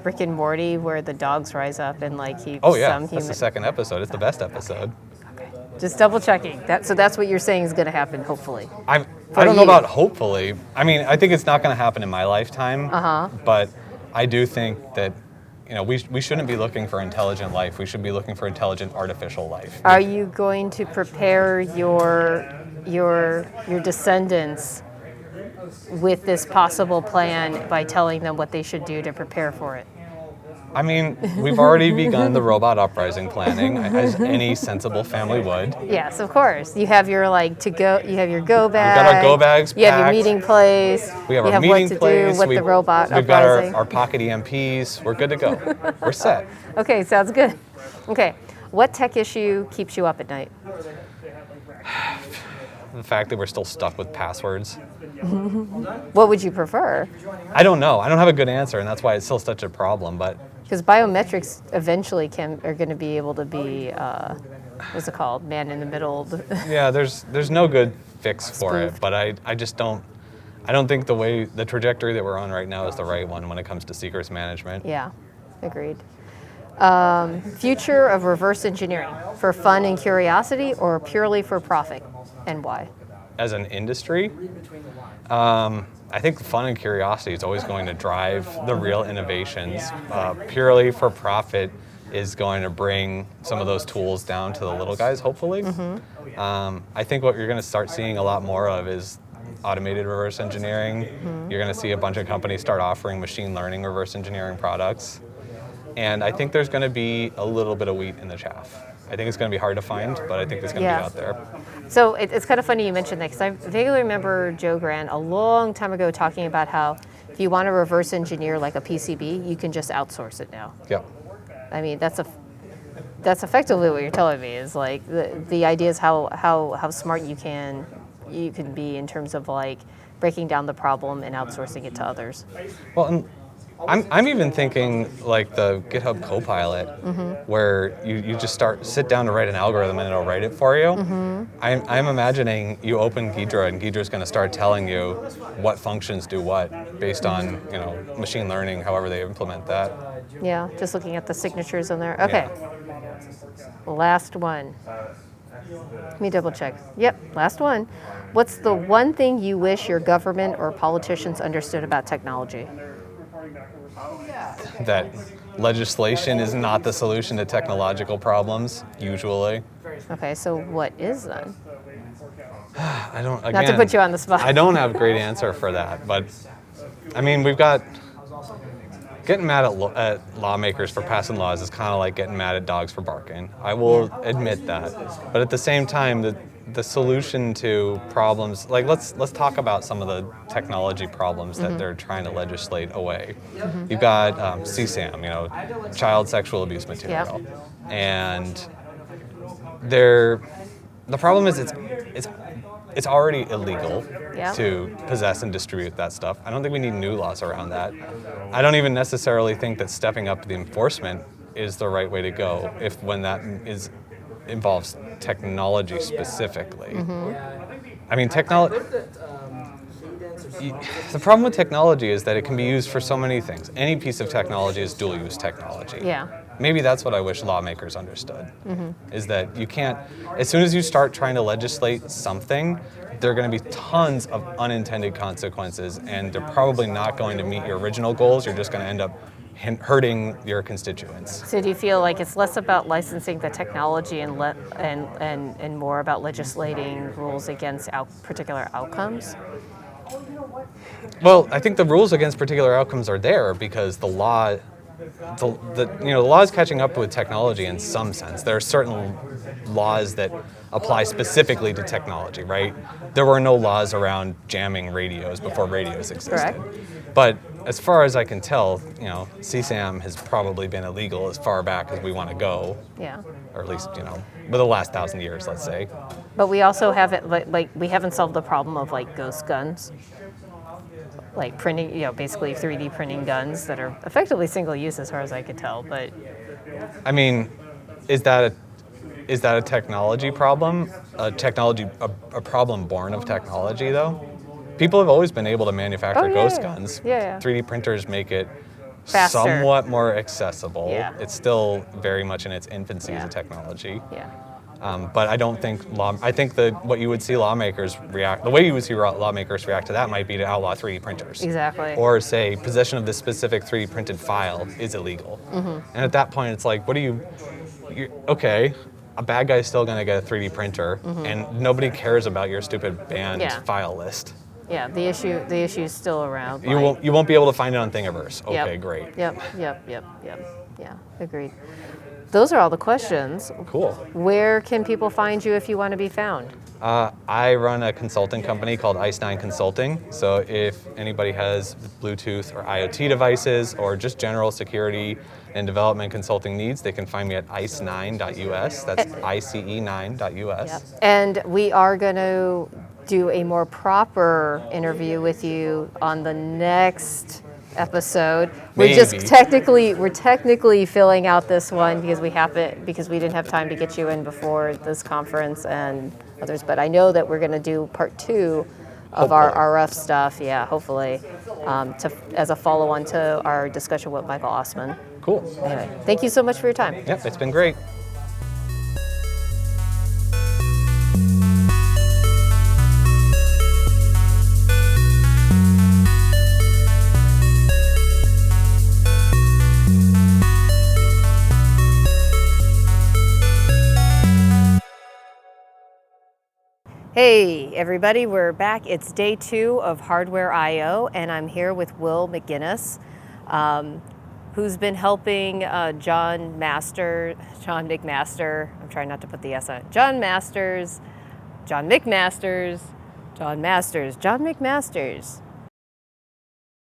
Rick and Morty where the dogs rise up and like keep Oh yeah, some that's the second episode. It's the best episode. Okay. Just double checking. So that's what you're saying is going to happen, hopefully. I don't know about hopefully. I mean, I think it's not going to happen in my lifetime. But I do think that we shouldn't be looking for intelligent life. We should be looking for intelligent artificial life. Are you going to prepare your descendants with this possible plan by telling them what they should do to prepare for it? I mean, we've already begun the robot uprising planning, as any sensible family would. Yes, of course. You have your you have your go bag. We've got our go bags You have your packed. meeting place. We have you our meeting what to place. do with the robot We've got uprising. our pocket EMPs. We're good to go. We're set. Okay, sounds good. Okay, what tech issue keeps you up at night? The fact that we're still stuck with passwords. What would you prefer? I don't know. I don't have a good answer, and that's why it's still such a problem. But because biometrics eventually are going to be able to be, what's it called, man in the middle. yeah, there's no good fix for it. But I just don't. I don't think the trajectory that we're on right now is the right one when it comes to secrets management. Yeah, agreed. Future of reverse engineering, for fun and curiosity or purely for profit, and why? As an industry, I think fun and curiosity is always going to drive the real innovations. Purely for profit is going to bring some of those tools down to the little guys, hopefully. I think what you're going to start seeing a lot more of is automated reverse engineering. You're going to see a bunch of companies start offering machine learning reverse engineering products. And I think there's going to be a little bit of wheat in the chaff. I think it's going to be hard to find, but I think it's going to be out there. So it's kind of funny you mentioned that, because I vaguely remember Joe Grant a long time ago talking about how if you want to reverse engineer like a PCB, you can just outsource it now. Yeah. I mean, that's effectively what you're telling me, is like the idea is how smart you can be in terms of like breaking down the problem and outsourcing it to others. Well, and I'm even thinking like the GitHub Copilot, where you just sit down to write an algorithm and it'll write it for you. I'm imagining you open Ghidra and Ghidra's going to start telling you what functions do what based on machine learning, however they implement that. Yeah, just looking at the signatures on there. Okay, last one. Let me double check. Yep, last one. What's the one thing you wish your government or politicians understood about technology? That legislation is not the solution to technological problems, usually. Okay, so what is then? I don't, again, Not to put you on the spot. I don't have a great answer for that, but I mean, we've got, getting mad at lawmakers for passing laws is kind of like getting mad at dogs for barking. I will admit that. But at the same time, the solution to problems, like let's talk about some of the technology problems that they're trying to legislate away. You've got CSAM, child sexual abuse material. Yep. And the problem is it's already illegal to possess and distribute that stuff. I don't think we need new laws around that. I don't even necessarily think that stepping up the enforcement is the right way to go when that involves technology specifically. I mean, the problem with technology is that it can be used for so many things. Any piece of technology is dual-use technology. Yeah. Maybe that's what I wish lawmakers understood, is that you can't, as soon as you start trying to legislate something, there are going to be tons of unintended consequences, and they're probably not going to meet your original goals. You're just going to end up hurting your constituents. So do you feel like it's less about licensing the technology and more about legislating rules against particular outcomes? Well, I think the rules against particular outcomes are there because the law is catching up with technology in some sense. There are certain laws that apply specifically to technology, right? There were no laws around jamming radios before radios existed. Correct. But as far as I can tell, CSAM has probably been illegal as far back as we want to go. Yeah. Or at least, for the last 1,000 years, let's say. But we also haven't we haven't solved the problem of ghost guns. Like printing, basically 3D printing guns that are effectively single use as far as I could tell, but I mean, is that a technology problem? A problem born of technology, though? People have always been able to manufacture ghost guns. Yeah. 3D printers make it faster, somewhat more accessible. Yeah. It's still very much in its infancy as a technology. Yeah. But I don't think I think that what you would see lawmakers react, the way you would see lawmakers react to that might be to outlaw 3D printers. Exactly. Or say possession of this specific 3D printed file is illegal. And at that point, it's like, okay, a bad guy's still going to get a 3D printer, and nobody cares about your stupid banned file list. Yeah, the issue is still around. You won't be able to find it on Thingiverse. Okay, great. Yep. Yeah, agreed. Those are all the questions. Cool. Where can people find you if you want to be found? I run a consulting company called Ice9 Consulting. So if anybody has Bluetooth or IoT devices or just general security and development consulting needs, they can find me at ice9.us. That's ICE9.us. Yep. And we are going to do a more proper interview with you on the next episode. Maybe. We're technically filling out this one because we didn't have time to get you in before this conference and others, but I know that we're going to do part 2 of our RF stuff, hopefully, as a follow-on to our discussion with Michael Osman. Cool. Anyway, thank you so much for your time. Yep, it's been great. Hey everybody, we're back. It's day 2 of Hardwear I/O, and I'm here with Will McGuiness, who's been helping John McMaster. I'm trying not to put the S on it. John McMaster